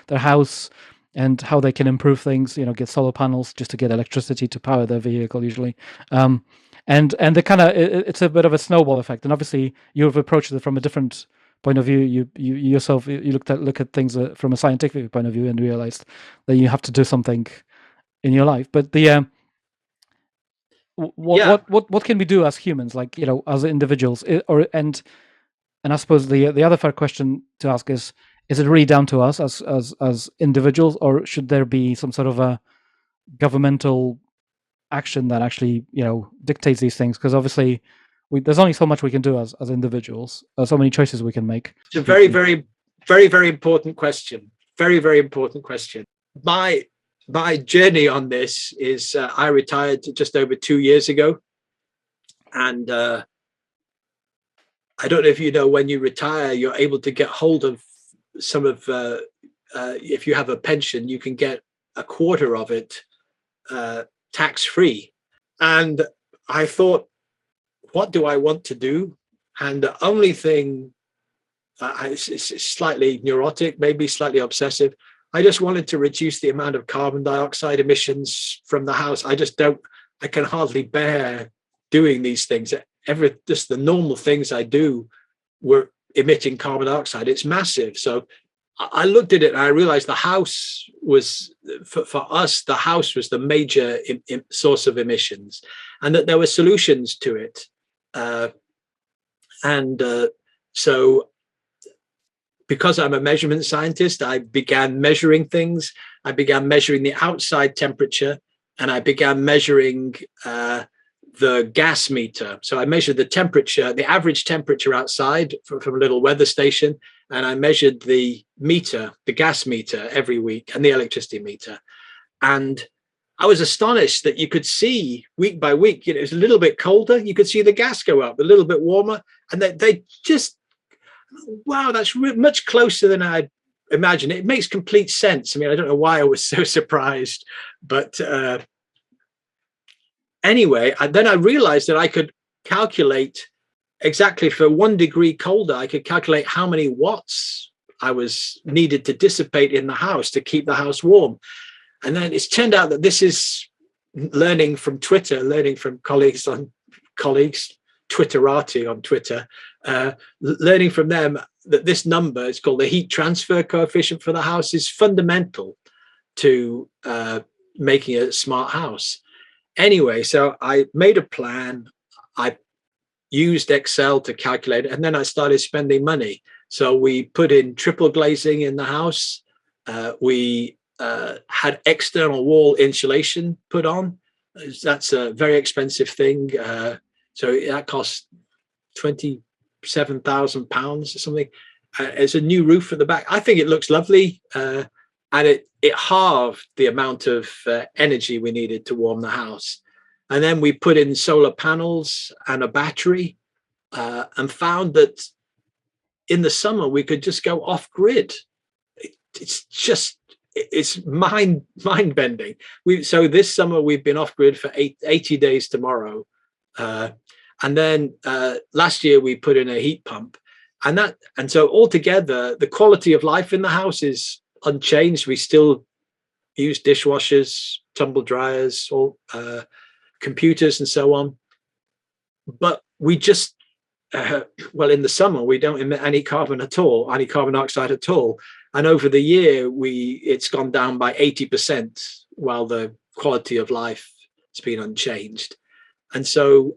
their house and how they can improve things. Get solar panels just to get electricity to power their vehicle usually. And the kind of it's a bit of a snowball effect, and obviously you've approached it from a different point of view. You yourself you look at things from a scientific point of view and realized that you have to do something in your life. But the what can we do as humans, like as individuals, and I suppose the other fair question to ask is it really down to us as individuals, or should there be some sort of a governmental action that actually dictates these things? Because obviously there's only so much we can do as individuals, so many choices we can make. It's a very, very, very, very important question. Very, very important question. My journey on this is I retired just over 2 years ago, and I don't know if you know, when you retire, you're able to get hold of some of if you have a pension, you can get a quarter of it tax-free. And I thought, what do I want to do? And the only thing, it's slightly neurotic, maybe slightly obsessive, I just wanted to reduce the amount of carbon dioxide emissions from the house. I can hardly bear doing these things. Just the normal things I do were emitting carbon dioxide. It's massive. So I looked at it and I realized the house was, for us, the house was the major source of emissions, and that there were solutions to it. So because I'm a measurement scientist, I began measuring things. I began measuring the outside temperature, and I began measuring the gas meter. So I measured the temperature, the average temperature outside from a little weather station, and I measured the meter, the gas meter, every week, and the electricity meter. And I was astonished that you could see week by week, it was a little bit colder, you could see the gas go up, a little bit warmer, and they just, wow, that's much closer than I'd imagined. It makes complete sense. I mean, I don't know why I was so surprised, but anyway, then I realized that I could calculate exactly, for 1 degree colder, I could calculate how many watts I was needed to dissipate in the house to keep the house warm. And then it's turned out that this is learning from Twitter, learning from colleagues, Twitterati on Twitter, learning from them that this number, it's called the heat transfer coefficient for the house, is fundamental to making a smart house. Anyway, so I made a plan. I used Excel to calculate it, and then I started spending money. So we put in triple glazing in the house. We had external wall insulation put on. That's a very expensive thing. So that cost £27,000 or something. It's a new roof at the back. I think it looks lovely, and it halved the amount of energy we needed to warm the house. And then we put in solar panels and a battery, and found that in the summer we could just go off grid. It's just it's mind bending. So this summer we've been off grid for 80 days tomorrow, and then last year we put in a heat pump, and so altogether the quality of life in the house is unchanged. We still use dishwashers, tumble dryers, all computers, and so on. But we just well, in the summer we don't emit any carbon dioxide at all. And over the year, it's gone down by 80%, while the quality of life has been unchanged. And so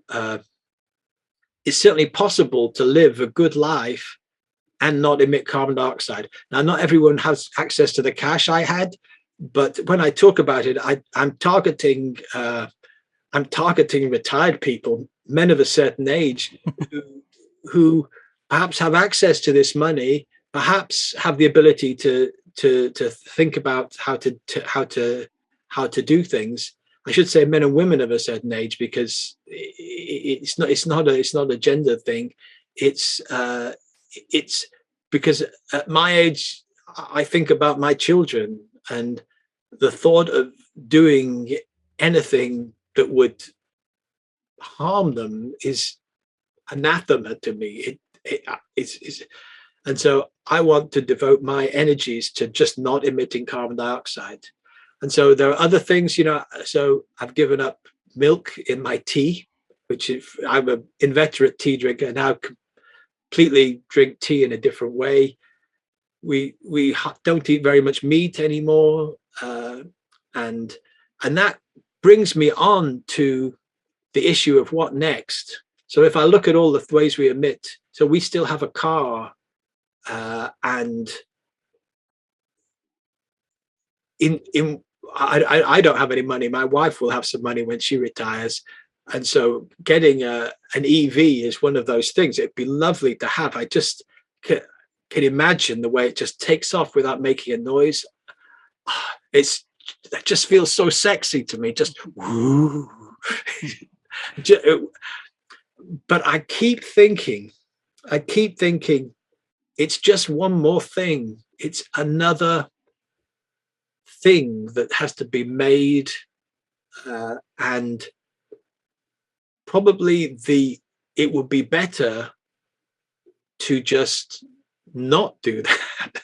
it's certainly possible to live a good life and not emit carbon dioxide. Now, not everyone has access to the cash I had, but when I talk about it, I'm targeting retired people, men of a certain age, who perhaps have access to this money, perhaps have the ability to think about how to do things. I should say men and women of a certain age, because it's not a gender thing. It's because at my age, I think about my children, and the thought of doing anything that would harm them is anathema to me. It's and so I want to devote my energies to just not emitting carbon dioxide. And so there are other things, so I've given up milk in my tea, which I'm an inveterate tea drinker, and now completely drink tea in a different way. We don't eat very much meat anymore, and that brings me on to the issue of what next. So if I look at all the ways we emit, so we still have a car, and I don't have any money. My wife will have some money when she retires, and so getting an EV is one of those things. It'd be lovely to have. I just can imagine the way it just takes off without making a noise. It just feels so sexy to me. Just woo. But I keep thinking, it's just one more thing. It's another thing that has to be made, and probably it would be better to just not do that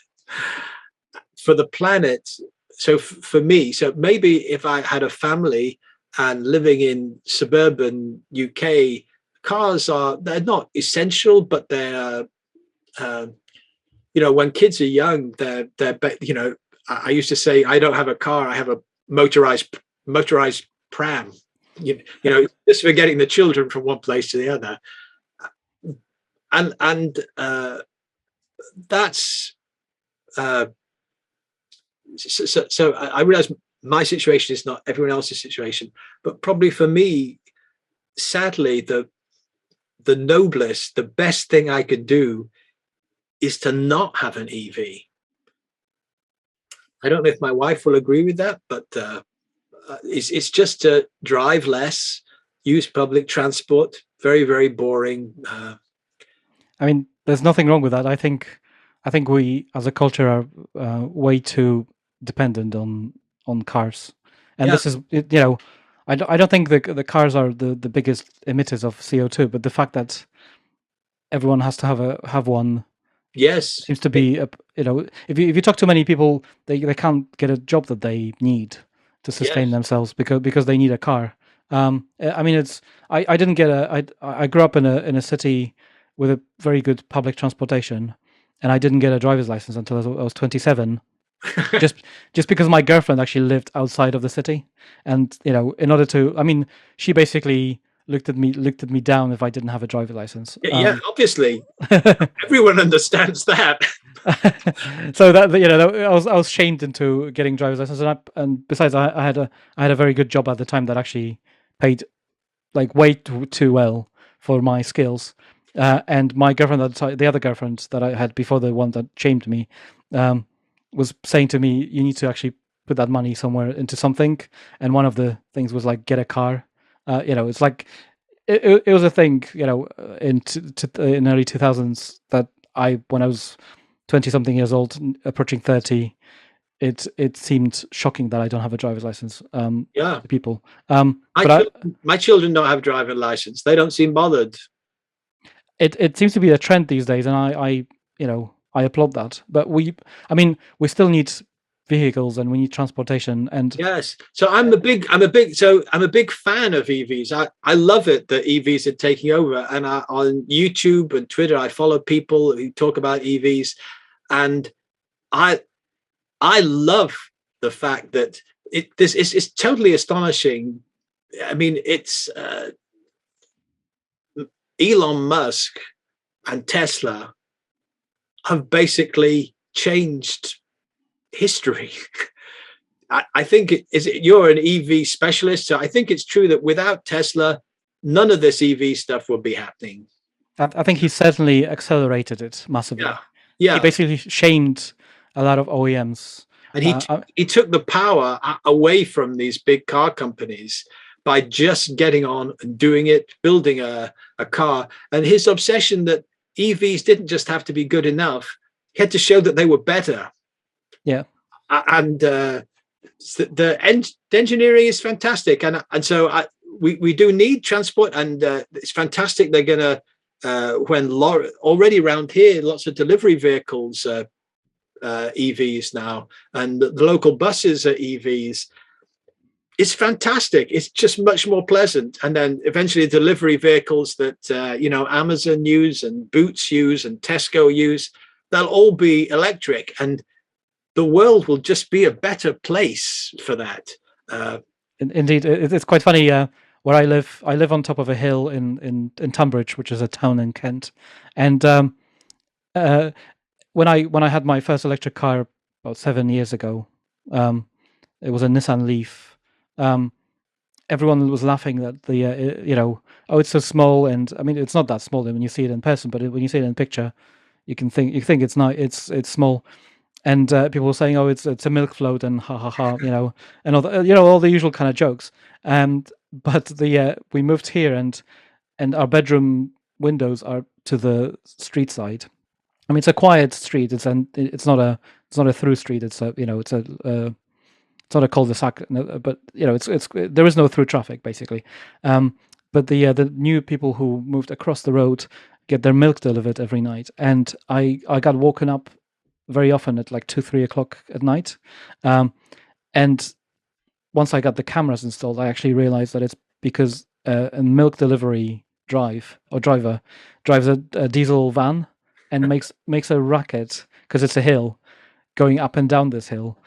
for the planet. So for me, so maybe if I had a family and living in suburban UK, they're not essential, but they're when kids are young, they're I used to say, I don't have a car, I have a motorized pram, just for getting the children from one place to the other. And that's so I realize my situation is not everyone else's situation, but probably for me, sadly, the noblest, the best thing I could do is to not have an EV. I don't know if my wife will agree with that, but it's just to drive less, use public transport. Very, very boring. I mean, there's nothing wrong with that. I think we as a culture are way too dependent on cars, and this is I don't think the cars are the biggest emitters of CO2, but the fact that everyone has to have one, yes, seems to be if you talk to many people, they can't get a job that they need to sustain themselves because they need a car. I mean, I didn't get I grew up in a city with a very good public transportation, and I didn't get a driver's license until I was 27. just because my girlfriend actually lived outside of the city, and in order to, I mean, she basically looked at me down if I didn't have a driver's license. Yeah, obviously, everyone understands that. So that I was shamed into getting driver's license, and besides, I had a very good job at the time that actually paid like way too well for my skills. And my girlfriend, the other girlfriend that I had before, the one that shamed me, was saying to me, you need to actually put that money somewhere into something. And one of the things was like, get a car. It's like it was a thing, in early 2000s that when I was 20 something years old, approaching 30, it seemed shocking that I don't have a driver's license. Yeah. To people. My children don't have a driving license. They don't seem bothered. It seems to be a trend these days, and I I applaud that. But we still need vehicles, and we need transportation. And yes, so I'm a big fan of EVs. I love it that EVs are taking over, and on YouTube and Twitter I follow people who talk about EVs, and I love the fact that it's totally astonishing. I mean, it's Elon Musk and Tesla have basically changed history. I think you're an EV specialist, so I think it's true that without Tesla, none of this EV stuff would be happening. I think he certainly accelerated it massively. Yeah. He basically shamed a lot of OEMs. And he took the power away from these big car companies by just getting on and doing it, building a car. And his obsession that EVs didn't just have to be good enough, he had to show that they were better. Yeah. And the engineering is fantastic. And so we do need transport, and it's fantastic. They're going to, already around here, lots of delivery vehicles, EVs now, and the local buses are EVs. It's fantastic. It's just much more pleasant. And then eventually delivery vehicles that, Amazon use and Boots use and Tesco use, they'll all be electric, and the world will just be a better place for that. Indeed, it's quite funny. Where I live on top of a hill in Tunbridge, which is a town in Kent, and when I had my first electric car about 7 years ago, it was a Nissan Leaf. Everyone was laughing that it's so small, and I mean it's not that small when you see it in person, but when you see it in picture, you think it's not, it's small. And people were saying, "Oh, it's a milk float," and ha ha ha, and all the all the usual kind of jokes. But we moved here, and our bedroom windows are to the street side. I mean, it's a quiet street. It's not a through street. It's it's not a cul-de-sac, but it's there is no through traffic basically. But the new people who moved across the road get their milk delivered every night, and I got woken up very often at like 2-3 o'clock at night. And once I got the cameras installed, I actually realized that it's because a milk delivery driver drives a diesel van and makes a racket because it's a hill going up and down this hill.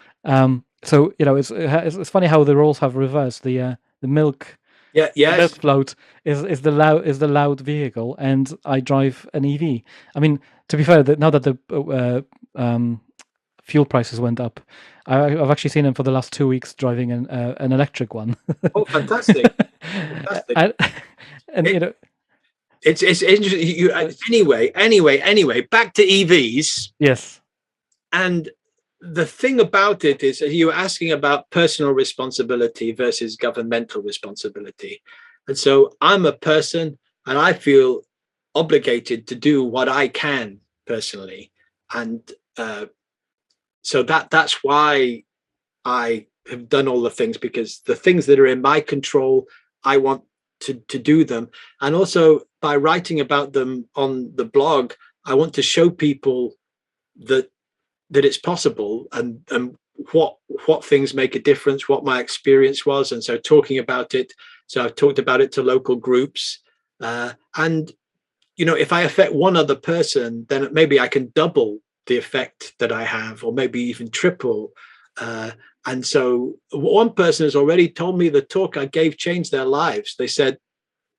So it's funny how the roles have reversed. The milk the milk float is the loud vehicle, and I drive an EV. I mean, to be fair, now that the fuel prices went up, I've actually seen him for the last 2 weeks driving an electric one. Oh, fantastic! Fantastic. It's interesting. Anyway, back to EVs. Yes. And the thing about it is, you were asking about personal responsibility versus governmental responsibility. And so I'm a person, and I feel obligated to do what I can personally. And so that's why I have done all the things, because the things that are in my control, I want to do them. And also by writing about them on the blog, I want to show people that it's possible, and what things make a difference, what my experience was. And so talking about it, so I've talked about it to local groups, and if I affect one other person, then maybe I can double the effect that I have, or maybe even triple. And so one person has already told me the talk I gave changed their lives. They said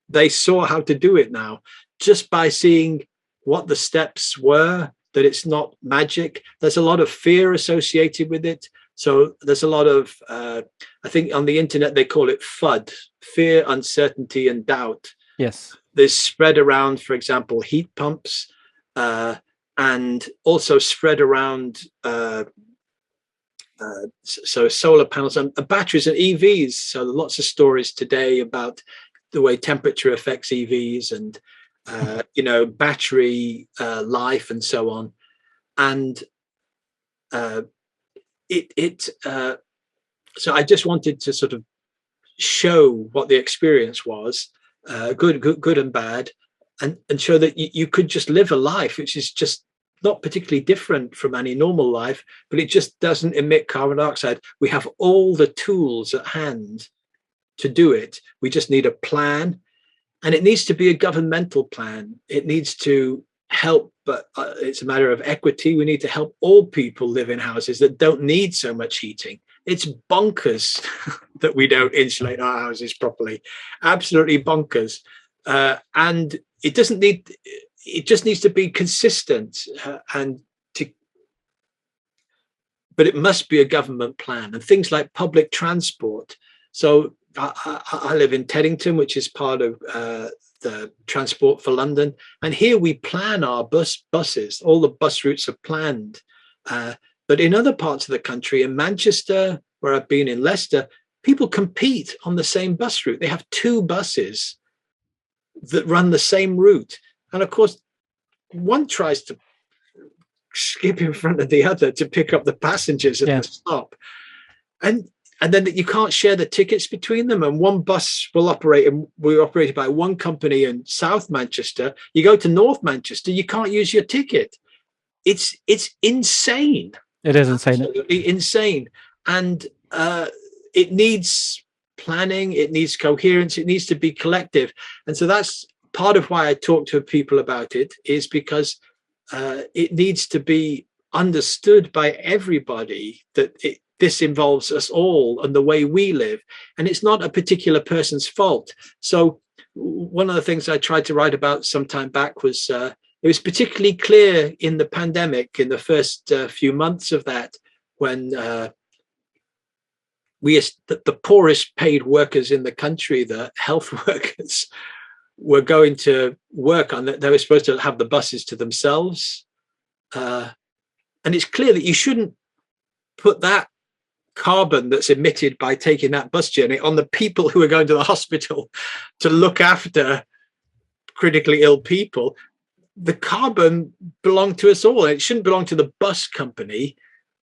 they saw how to do it now just by seeing what the steps were, that it's not magic. There's a lot of fear associated with it. So there's a lot of, I think on the internet, they call it FUD, fear, uncertainty, and doubt. Yes. There's spread around, for example, heat pumps, and also spread around, so solar panels and batteries and EVs. So lots of stories today about the way temperature affects EVs and, battery life and so on. And so I just wanted to sort of show what the experience was, good and bad, and show that you could just live a life which is just not particularly different from any normal life, but it just doesn't emit carbon dioxide. We have all the tools at hand to do it. We just need a plan, and it needs to be a governmental plan. It needs to help, but it's a matter of equity. We need to help all people live in houses that don't need so much heating. It's bonkers that we don't insulate our houses properly. Absolutely bonkers. And it doesn't need, it just needs to be consistent but it must be a government plan, and things like public transport. So I live in Teddington, which is part of the Transport for London. And here we plan our buses. All the bus routes are planned. But in other parts of the country, in Manchester, where I've been, in Leicester, people compete on the same bus route. They have two buses that run the same route. And of course, one tries to skip in front of the other to pick up the passengers at the stop. And then you can't share the tickets between them. And one bus will operate, and we're operated by one company in South Manchester. You go to North Manchester, you can't use your ticket. It's insane. It is insane. Absolutely insane. And it needs planning, it needs coherence, it needs to be collective. And so that's part of why I talk to people about it, is because it needs to be understood by everybody that this involves us all and the way we live. And it's not a particular person's fault. So one of the things I tried to write about some time back was it was particularly clear in the pandemic, in the first few months of that, when the poorest paid workers in the country, the health workers, were going to work on that. They were supposed to have the buses to themselves. And it's clear that you shouldn't put that carbon that's emitted by taking that bus journey on the people who are going to the hospital to look after critically ill people. The carbon belonged to us all. It shouldn't belong to the bus company,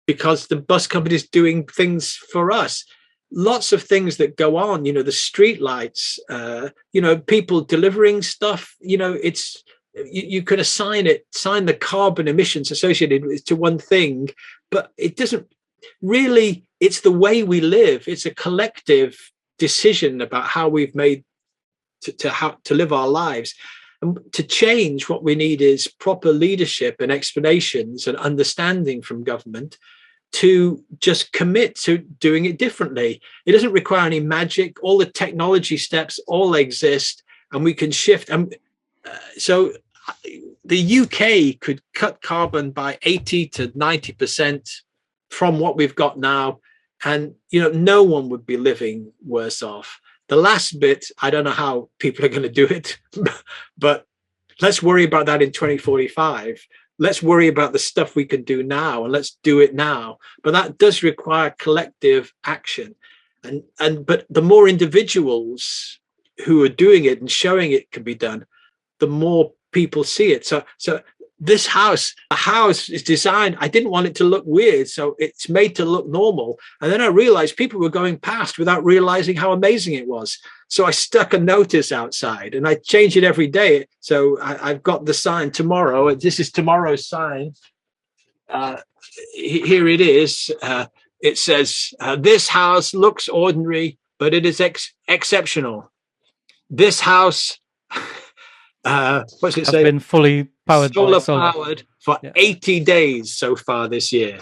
because the bus company is doing things for us. Lots of things that go on, the street lights, people delivering stuff, it's, you could assign the carbon emissions associated with to one thing, but it doesn't really, it's the way we live. It's a collective decision about how we've made to live our lives. And to change, what we need is proper leadership and explanations and understanding from government to just commit to doing it differently. It doesn't require any magic. All the technology steps all exist, and we can shift. So the UK could cut carbon by 80 to 90% from what we've got now, and no one would be living worse off. The last bit, I don't know how people are going to do it, but let's worry about that in 2045. Let's worry about the stuff we can do now, and let's do it now. But that does require collective action. But the more individuals who are doing it and showing it can be done, the more people see it. So this house, a house is designed, I didn't want it to look weird, so it's made to look normal. And then I realized people were going past without realizing how amazing it was. So I stuck a notice outside, and I change it every day. So I've got the sign tomorrow. This is tomorrow's sign. Here it is. It says, this house looks ordinary, but it is exceptional. This house, what's it say? Been fully powered, solar powered for 80 days so far this year.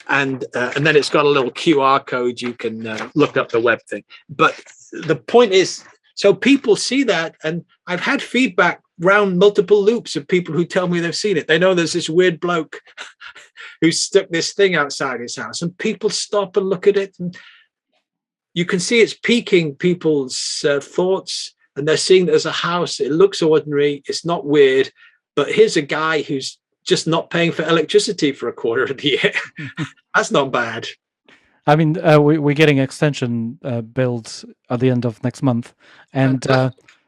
And then it's got a little QR code. You can look up the web thing. But the point is, so people see that, and I've had feedback round multiple loops of people who tell me they've seen it. They know there's this weird bloke who stuck this thing outside his house, and people stop and look at it, and you can see it's piquing people's thoughts, and they're seeing it as a house. It looks ordinary. It's not weird, but here's a guy who's just not paying for electricity for a quarter of the year. That's not bad. I mean, we're getting extension builds at the end of next month, and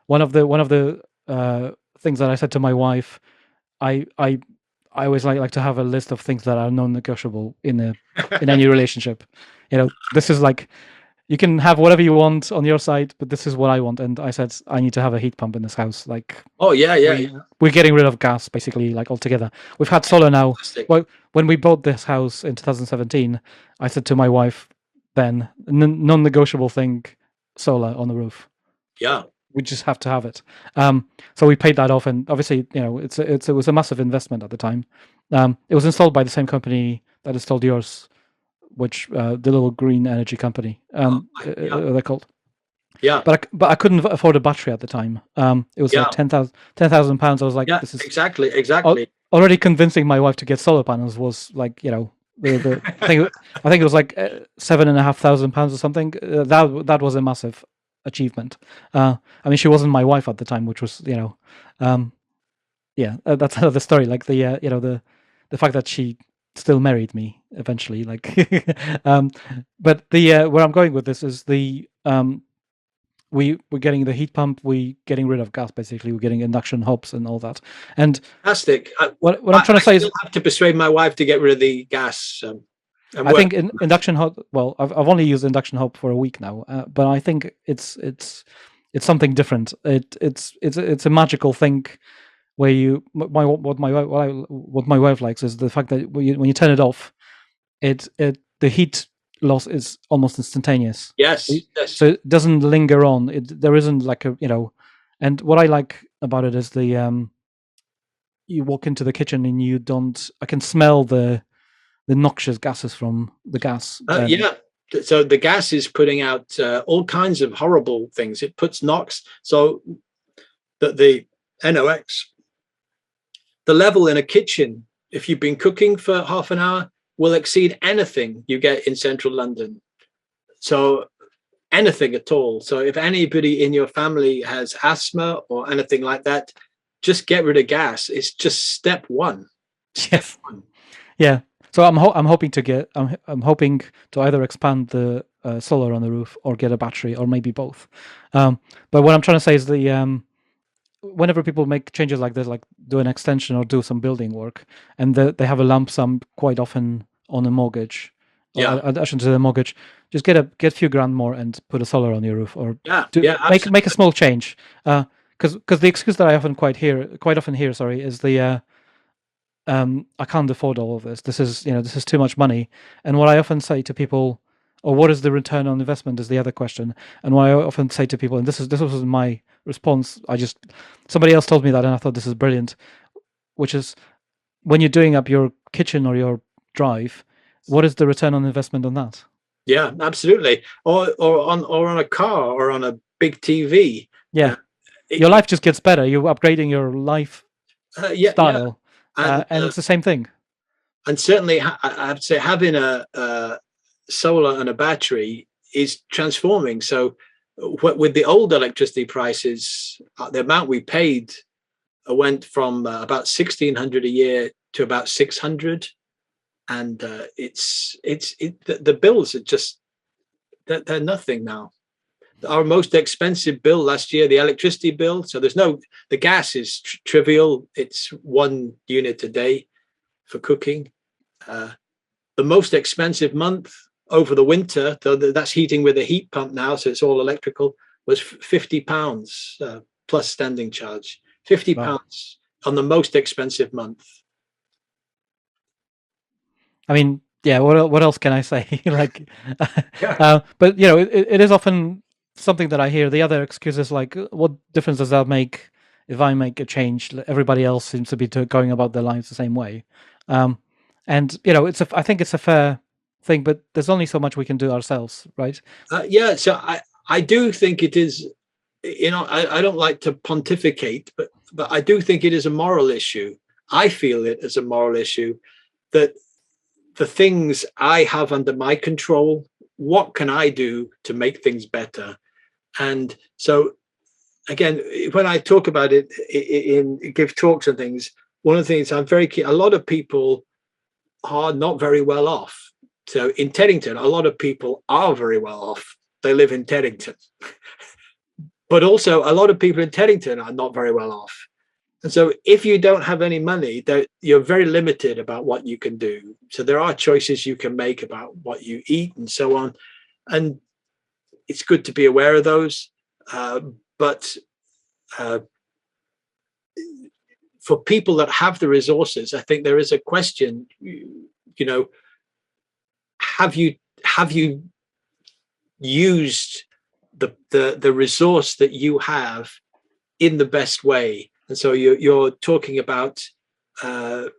one of the things that I said to my wife, I I always like to have a list of things that are non-negotiable in any relationship. This is like, you can have whatever you want on your side, but this is what I want. And I said I need to have a heat pump in this house. Like, Oh yeah, we're getting rid of gas basically, like altogether. We've had solar now. fantastic. Well, when we bought this house in 2017, I said to my wife, then non-negotiable thing, solar on the roof. Yeah, We just have to have it. So we paid that off, and obviously, it was a massive investment at the time. It was installed by the same company that installed yours, which the little green energy company. They're called. yeah, But I couldn't afford a battery at the time. It was yeah, like £10,000. I was like, yeah. this is Exactly. already convincing my wife to get solar panels was like, the I think it was like £7,500 or something. That was a massive achievement. I mean, she wasn't my wife at the time, which was that's another story. Like the fact that she still married me eventually. Like, but where I'm going with this is we're getting the heat pump, we getting rid of gas basically, we're getting induction hobs and all that. And Fantastic. what I'm trying to say is, have to persuade my wife to get rid of the gas. I think induction hob. Well, I've only used induction hob for a week now, but I think it's something different. It's a magical thing where what my wife likes is the fact that when you turn it off, the heat loss is almost instantaneous. Yes. So it doesn't linger on. There isn't like and what I like about it is you walk into the kitchen and I can smell the noxious gases from the gas. Yeah. So the gas is putting out all kinds of horrible things. It puts NOx. So that the NOx, the level in a kitchen, if you've been cooking for half an hour, will exceed anything you get in central London. So anything at all. So if anybody in your family has asthma or anything like that, just get rid of gas. It's just step one. Yes. Yeah. So I'm hoping to either expand the solar on the roof or get a battery or maybe both. But what I'm trying to say is whenever people make changes like this, like do an extension or do some building work, and they have a lump sum quite often on a mortgage, or addition to the mortgage, just get a few grand more and put a solar on your roof, or make a small change. Because the excuse that I quite often hear, sorry, is I can't afford all of this. This is too much money. And what I often say to people, or what is the return on investment, is the other question. And what I often say to people, and this was my response. Somebody else told me that, and I thought this is brilliant. Which is, when you're doing up your kitchen or your drive, what is the return on investment on that? Yeah, absolutely. Or on a car or on a big TV. Yeah, your life just gets better. You're upgrading your life style. Yeah. And it's the same thing. And certainly, I have to say, having a solar and a battery is transforming. So, with the old electricity prices, the amount we paid went from about 1,600 a year to about 600, and the bills are just they're nothing now. Our most expensive bill last year, the electricity bill. So the gas is trivial. It's 1 unit a day for cooking. The most expensive month over the winter, though that's heating with a heat pump now, so it's all electrical, was £50 plus standing charge. £50 on the most expensive month. I mean, yeah. What else can I say? But it is often something that I hear. The other excuse is like, what difference does that make if I make a change? Everybody else seems to be going about their lives the same way. And I think it's a fair thing, but there's only so much we can do ourselves, right? So I do think it is. I don't like to pontificate, but I do think it is a moral issue. I feel it as a moral issue that the things I have under my control, what can I do to make things better? And so, again, when I talk about it give talks and things, one of the things I'm very keen, a lot of people are not very well off. So in Teddington, a lot of people are very well off. They live in Teddington. But also a lot of people in Teddington are not very well off. And so if you don't have any money, you're very limited about what you can do. So there are choices you can make about what you eat and so on. And it's good to be aware of those. But for people that have the resources, I think there is a question, have you used the resource that you have in the best way? And so you're talking about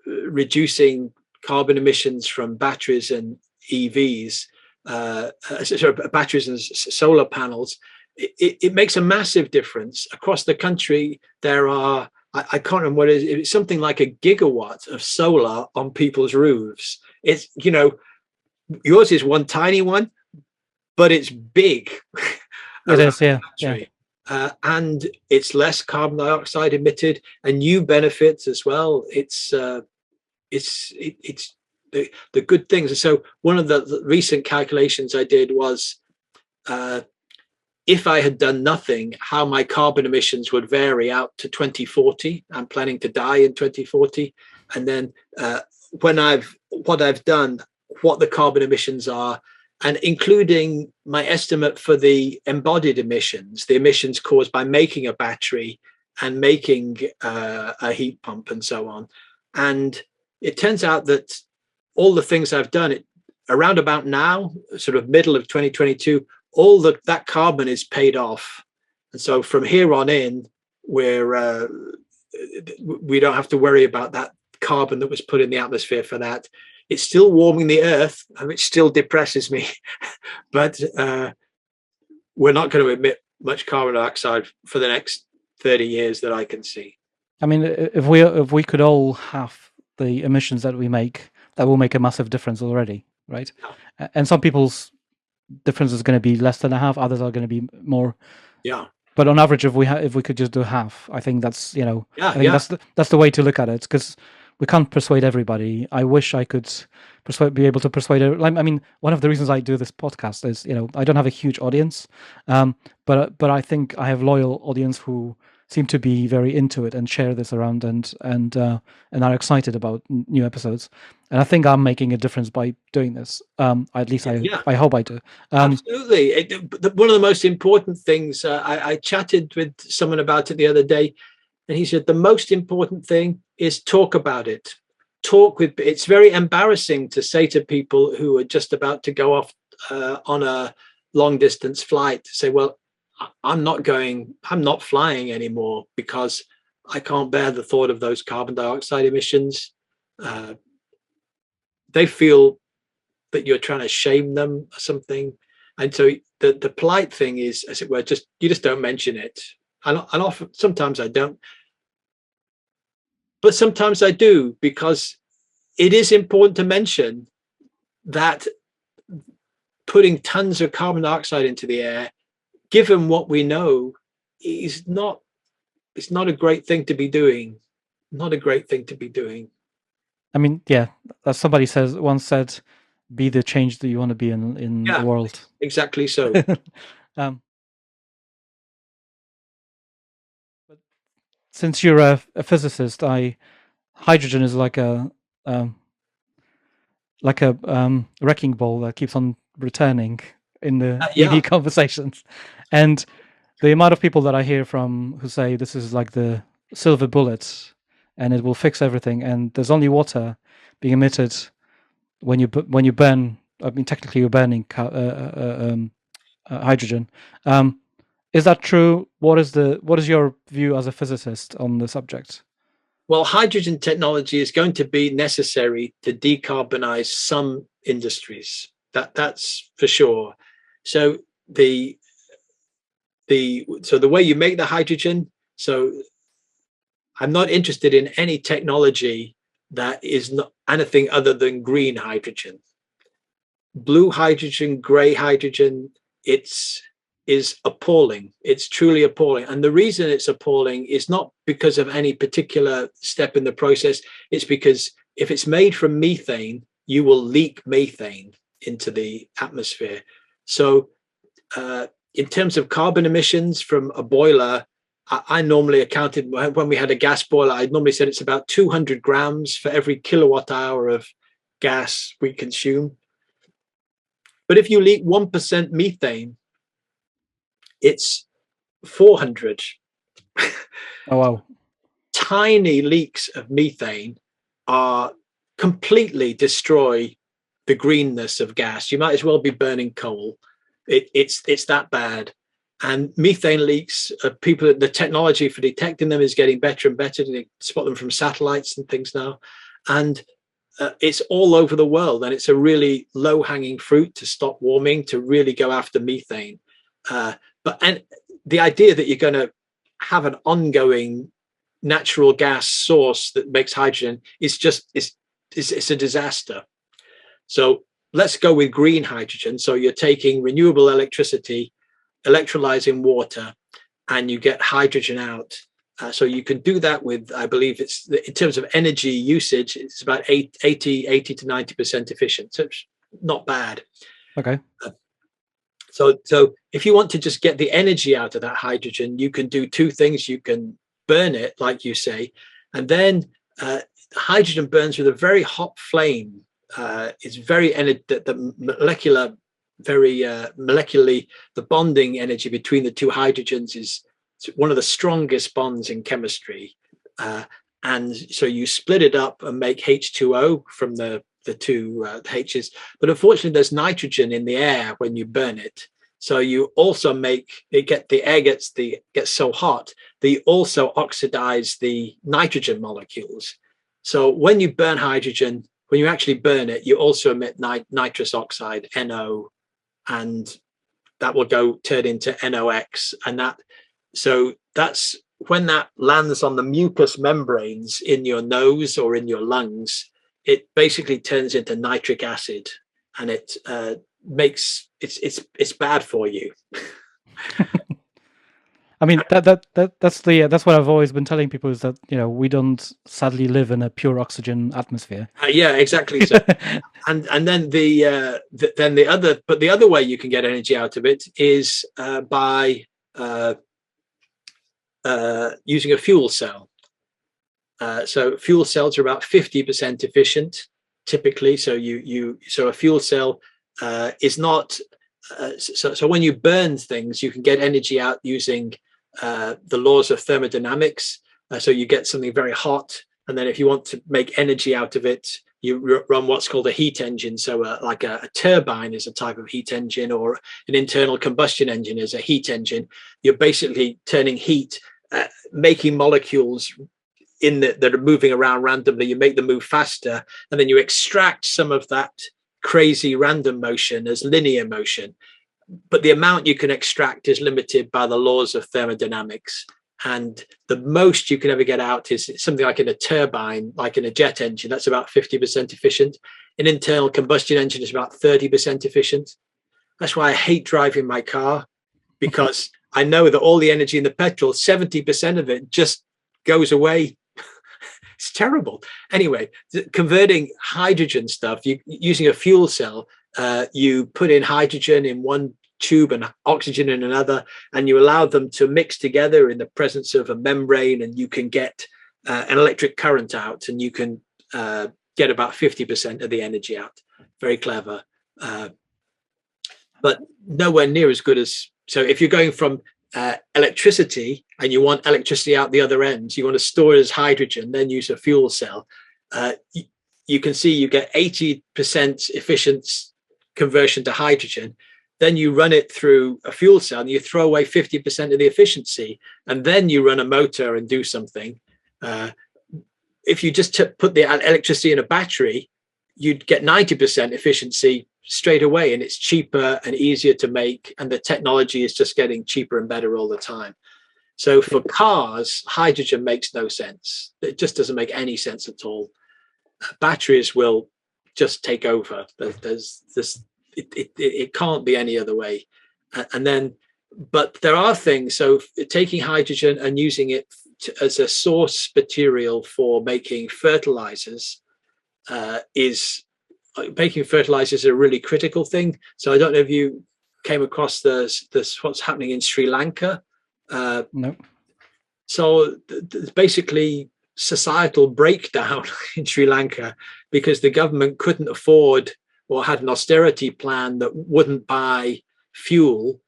reducing carbon emissions from batteries and EVs, batteries and solar panels. It makes a massive difference across the country. There are, I can't remember what it is. It's something like a gigawatt of solar on people's roofs. It's, yours is one tiny one, but it's big. It is, yeah. And it's less carbon dioxide emitted, and you benefit as well. It's the good things. And so one of the recent calculations I did was, if I had done nothing, how my carbon emissions would vary out to 2040. I'm planning to die in 2040, and then what I've done, what the carbon emissions are, and including my estimate for the embodied emissions, the emissions caused by making a battery and making a heat pump and so on. And it turns out that all the things I've done, around about now, sort of middle of 2022, all that carbon is paid off. And so from here on in, we don't have to worry about that carbon that was put in the atmosphere for that. It's still warming the earth, and it still depresses me, but we're not going to emit much carbon dioxide for the next 30 years that I can see. I mean, if we could all have the emissions that we make, that will make a massive difference already, right? Yeah. And some people's difference is going to be less than a half, others are going to be more. Yeah. But on average, if we could just do half, I think that's that's the way to look at it, because we can't persuade everybody. I wish I could be able to persuade. I mean, one of the reasons I do this podcast is, I don't have a huge audience, but I think I have loyal audience who seem to be very into it and share this around and are excited about new episodes. And I think I'm making a difference by doing this. At least I hope I do. Absolutely. One of the most important things, I chatted with someone about it the other day, and he said the most important thing is talk about it. It's very embarrassing to say to people who are just about to go off on a long distance flight, to say, well, I'm not flying anymore because I can't bear the thought of those carbon dioxide emissions. They feel that you're trying to shame them or something. And so the polite thing is, as it were, you just don't mention it. And often, sometimes I don't. But sometimes I do, because it is important to mention that putting tons of carbon dioxide into the air, given what we know, it's not a great thing to be doing. Not a great thing to be doing. I mean, yeah, as somebody once said, be the change that you want to be in the world. Exactly so. But since you're a physicist, hydrogen is like a wrecking ball that keeps on returning in the EV conversations. And the amount of people that I hear from who say this is like the silver bullet and it will fix everything, and there's only water being emitted when you burn. I mean, technically you're burning hydrogen. Is that true? What is your view as a physicist on the subject? Well, hydrogen technology is going to be necessary to decarbonize some industries. That's for sure. So the way you make the hydrogen. So I'm not interested in any technology that is not anything other than green hydrogen. Blue hydrogen, gray hydrogen, is appalling. It's truly appalling. And the reason it's appalling is not because of any particular step in the process. It's because if it's made from methane, you will leak methane into the atmosphere. So in terms of carbon emissions from a boiler, I normally accounted when we had a gas boiler. I normally said it's about 200 grams for every kilowatt hour of gas we consume. But if you leak 1% methane, it's 400. Oh wow. Tiny leaks of methane are completely destroy the greenness of gas. You might as well be burning coal. It's that bad. And methane leaks, the technology for detecting them is getting better and better. They spot them from satellites and things now. And it's all over the world. And it's a really low hanging fruit to stop warming, to really go after methane. And the idea that you're going to have an ongoing natural gas source that makes hydrogen is just it's a disaster. So let's go with green hydrogen. So you're taking renewable electricity, electrolyzing water, and you get hydrogen out. So you can do that with, I believe it's, in terms of energy usage, it's about 80 to 90% efficient. So it's not bad. Okay. So if you want to just get the energy out of that hydrogen, you can do two things. You can burn it, like you say, and then hydrogen burns with a very hot flame. It's very the molecular, very molecularly, the bonding energy between the two hydrogens is one of the strongest bonds in chemistry. And so you split it up and make H2O from the two H's. But unfortunately, there's nitrogen in the air when you burn it. So you also the air gets so hot that you also oxidize the nitrogen molecules. So when you burn hydrogen, when you actually burn it, you also emit nitrous oxide, NO, and that will turn into NOx. And that's when that lands on the mucous membranes in your nose or in your lungs, it basically turns into nitric acid, and it it's bad for you. I mean, that's what I've always been telling people, is that, we don't sadly live in a pure oxygen atmosphere. Yeah, exactly. So, and then the other way you can get energy out of it is by using a fuel cell. So fuel cells are about 50% efficient typically. So so a fuel cell is not. So when you burn things, you can get energy out using the laws of thermodynamics. So you get something very hot, and then if you want to make energy out of it, you run what's called a heat engine. So like a turbine is a type of heat engine, or an internal combustion engine is a heat engine. You're basically turning heat, making molecules that are moving around randomly. You make them move faster, and then you extract some of that crazy random motion as linear motion. But the amount you can extract is limited by the laws of thermodynamics. And the most you can ever get out is something like in a turbine, like in a jet engine. That's about 50% efficient. An internal combustion engine is about 30% efficient. That's why I hate driving my car, because I know that all the energy in the petrol, 70% of it just goes away. It's terrible. Anyway, converting hydrogen stuff, using a fuel cell, you put in hydrogen in one tube and oxygen in another, and you allow them to mix together in the presence of a membrane, and you can get an electric current out, and you can get about 50% of the energy out. Very clever, but nowhere near as good as. So if you're going from electricity and you want electricity out the other end, you want to store it as hydrogen, then use a fuel cell. You can see you get 80% efficient conversion to hydrogen. Then you run it through a fuel cell and you throw away 50% of the efficiency, and then you run a motor and do something. If you just put the electricity in a battery, you'd get 90% efficiency straight away, and it's cheaper and easier to make, and the technology is just getting cheaper and better all the time. So for cars, hydrogen makes no sense. It just doesn't make any sense at all. Batteries will just take over. There's this. It can't be any other way. And then, but there are things. So taking hydrogen and using it as a source material for making fertilizers is making fertilizers a really critical thing. So I don't know if you came across this what's happening in Sri Lanka. No. So basically societal breakdown in Sri Lanka because the government couldn't afford or had an austerity plan that wouldn't buy fuel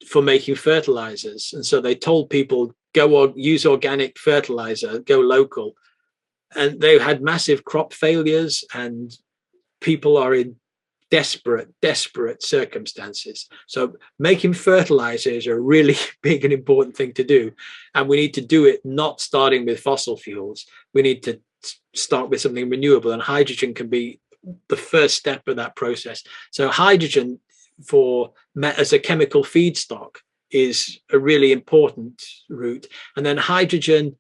for making fertilizers. And so they told people, go or use organic fertilizer, go local. And they had massive crop failures, and people are in desperate circumstances. So making fertilizer is a really big and important thing to do. And we need to do it not starting with fossil fuels. We need to start with something renewable, and hydrogen can be the first step of that process. So hydrogen as a chemical feedstock is a really important route. And then hydrogen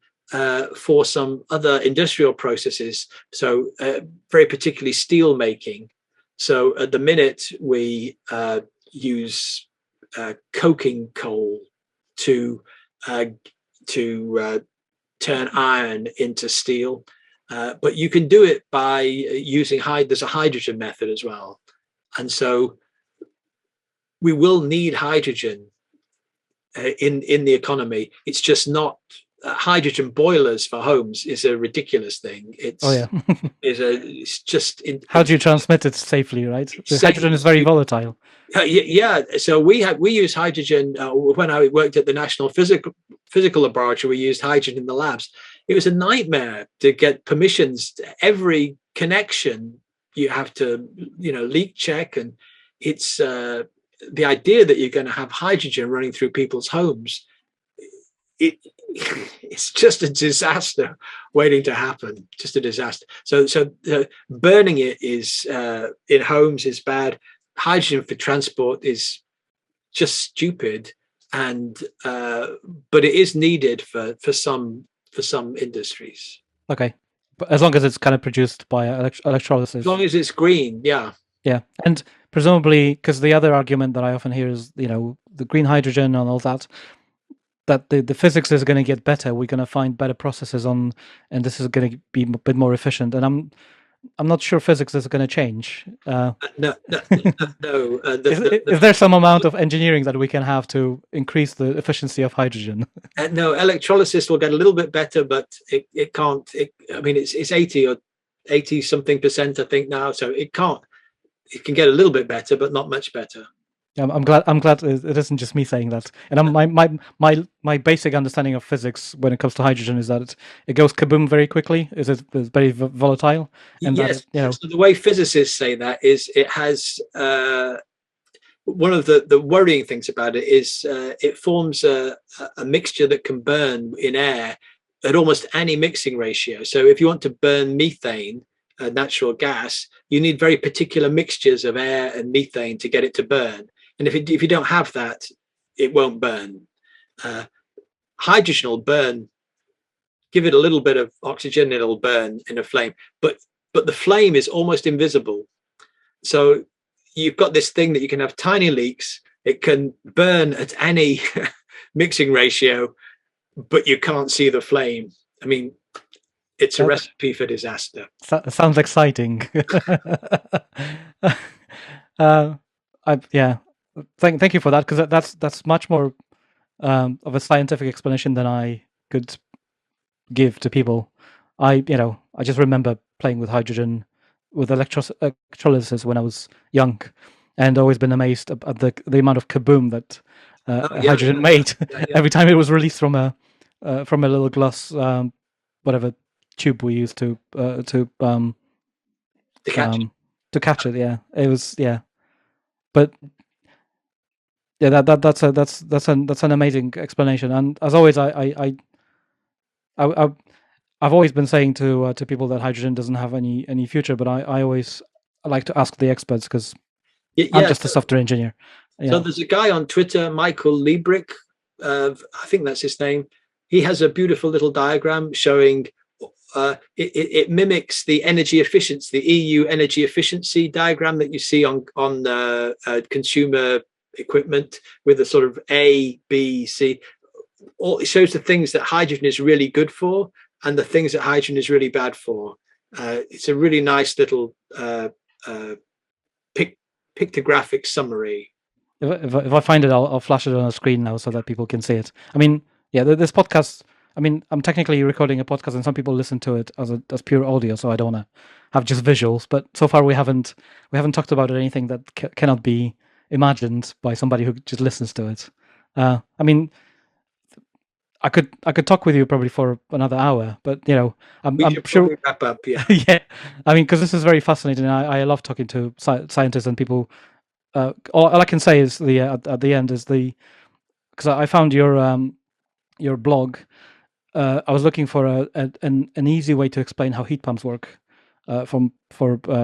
for some other industrial processes. So very particularly steel making. So at the minute we use coking coal to turn iron into steel. But you can do it by using there's a hydrogen method as well. And so we will need hydrogen in the economy. It's just not hydrogen boilers for homes is a ridiculous thing. It's just how do you transmit it safely, right? The hydrogen is very volatile. Yeah, so we use hydrogen. When I worked at the National Physical Laboratory, we used hydrogen in the labs. It was a nightmare to get permissions. Every connection you have to, leak check, and it's the idea that you're going to have hydrogen running through people's homes. It's just a disaster waiting to happen. Just a disaster. So burning it is in homes is bad. Hydrogen for transport is just stupid, and but it is needed for some industries. Okay, but as long as it's kind of produced by electrolysis. As long as it's green, yeah. Yeah, and presumably, because the other argument that I often hear is, the green hydrogen and all that the physics is going to get better. We're going to find better processes and this is going to be a bit more efficient. And I'm not sure physics is going to change. No. Is there some amount of engineering that we can have to increase the efficiency of hydrogen? No, electrolysis will get a little bit better, but it can't. It's 80 something percent, I think now. So it can't. It can get a little bit better, but not much better. I'm glad it isn't just me saying that. And my basic understanding of physics when it comes to hydrogen is that it goes kaboom very quickly. It's very volatile. And yes. So the way physicists say that is it has one of the worrying things about it is it forms a mixture that can burn in air at almost any mixing ratio. So if you want to burn methane, natural gas, you need very particular mixtures of air and methane to get it to burn. And if you don't have that, it won't burn. Hydrogen will burn. Give it a little bit of oxygen, it'll burn in a flame. But the flame is almost invisible. So you've got this thing that you can have tiny leaks. It can burn at any mixing ratio, but you can't see the flame. I mean, it's a recipe for disaster. Sounds exciting. Thank you for that, because that's much more of a scientific explanation than I could give to people. I just remember playing with hydrogen with electrolysis when I was young, and always been amazed at the amount of kaboom that hydrogen made every time it was released from a little glass whatever tube we used to catch it. Yeah, it was but that's an amazing explanation. And as always, I've always been saying to people that hydrogen doesn't have any future, but I always like to ask the experts, because I'm just a software engineer. So there's a guy on Twitter, Michael Liebrich, I think that's his name. He has a beautiful little diagram showing it mimics the energy efficiency, the EU energy efficiency diagram that you see on consumer equipment with a sort of A, B, C. It shows the things that hydrogen is really good for and the things that hydrogen is really bad for. It's a really nice little pictographic summary. If I find it, I'll flash it on a screen now so that people can see it. I mean, this podcast, mean, I'm technically recording a podcast, and some people listen to it as pure audio, so I don't want to have just visuals. But so far, we haven't talked about anything that cannot be imagined by somebody who just listens to it. I mean, I could talk with you probably for another hour, but I'm should sure. probably wrap up. Yeah. Yeah, I mean, because this is very fascinating. I love talking to scientists and people. All I can say is at the end is because I found your blog. I was looking for an easy way to explain how heat pumps work for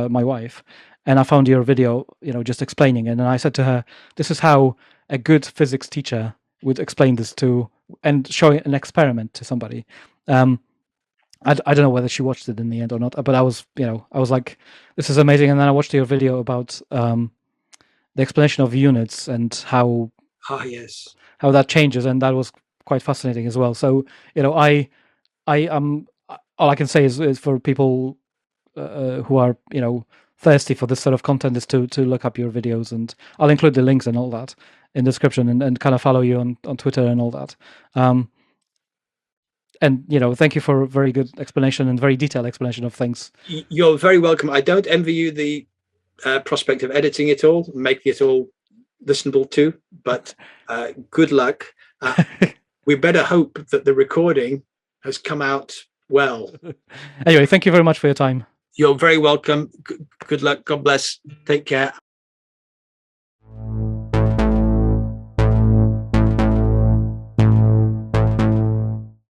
my wife, and I found your video, just explaining it. And I said to her, "This is how a good physics teacher would explain this to and showing an experiment to somebody." I don't know whether she watched it in the end or not, but I was like, "This is amazing." And then I watched your video about the explanation of units and how Yes, how that changes, and that was quite fascinating as well. So I am all I can say is for people who are thirsty for this sort of content is to look up your videos, and I'll include the links and all that in the description, and kind of follow you on Twitter and all that. And thank you for a very good explanation and very detailed explanation of things. you're very welcome. I don't envy you the prospect of editing it all, making it all listenable to, but good luck. We better hope that the recording has come out well. Anyway, thank you very much for your time. You're very welcome. Good luck. God bless. Take care.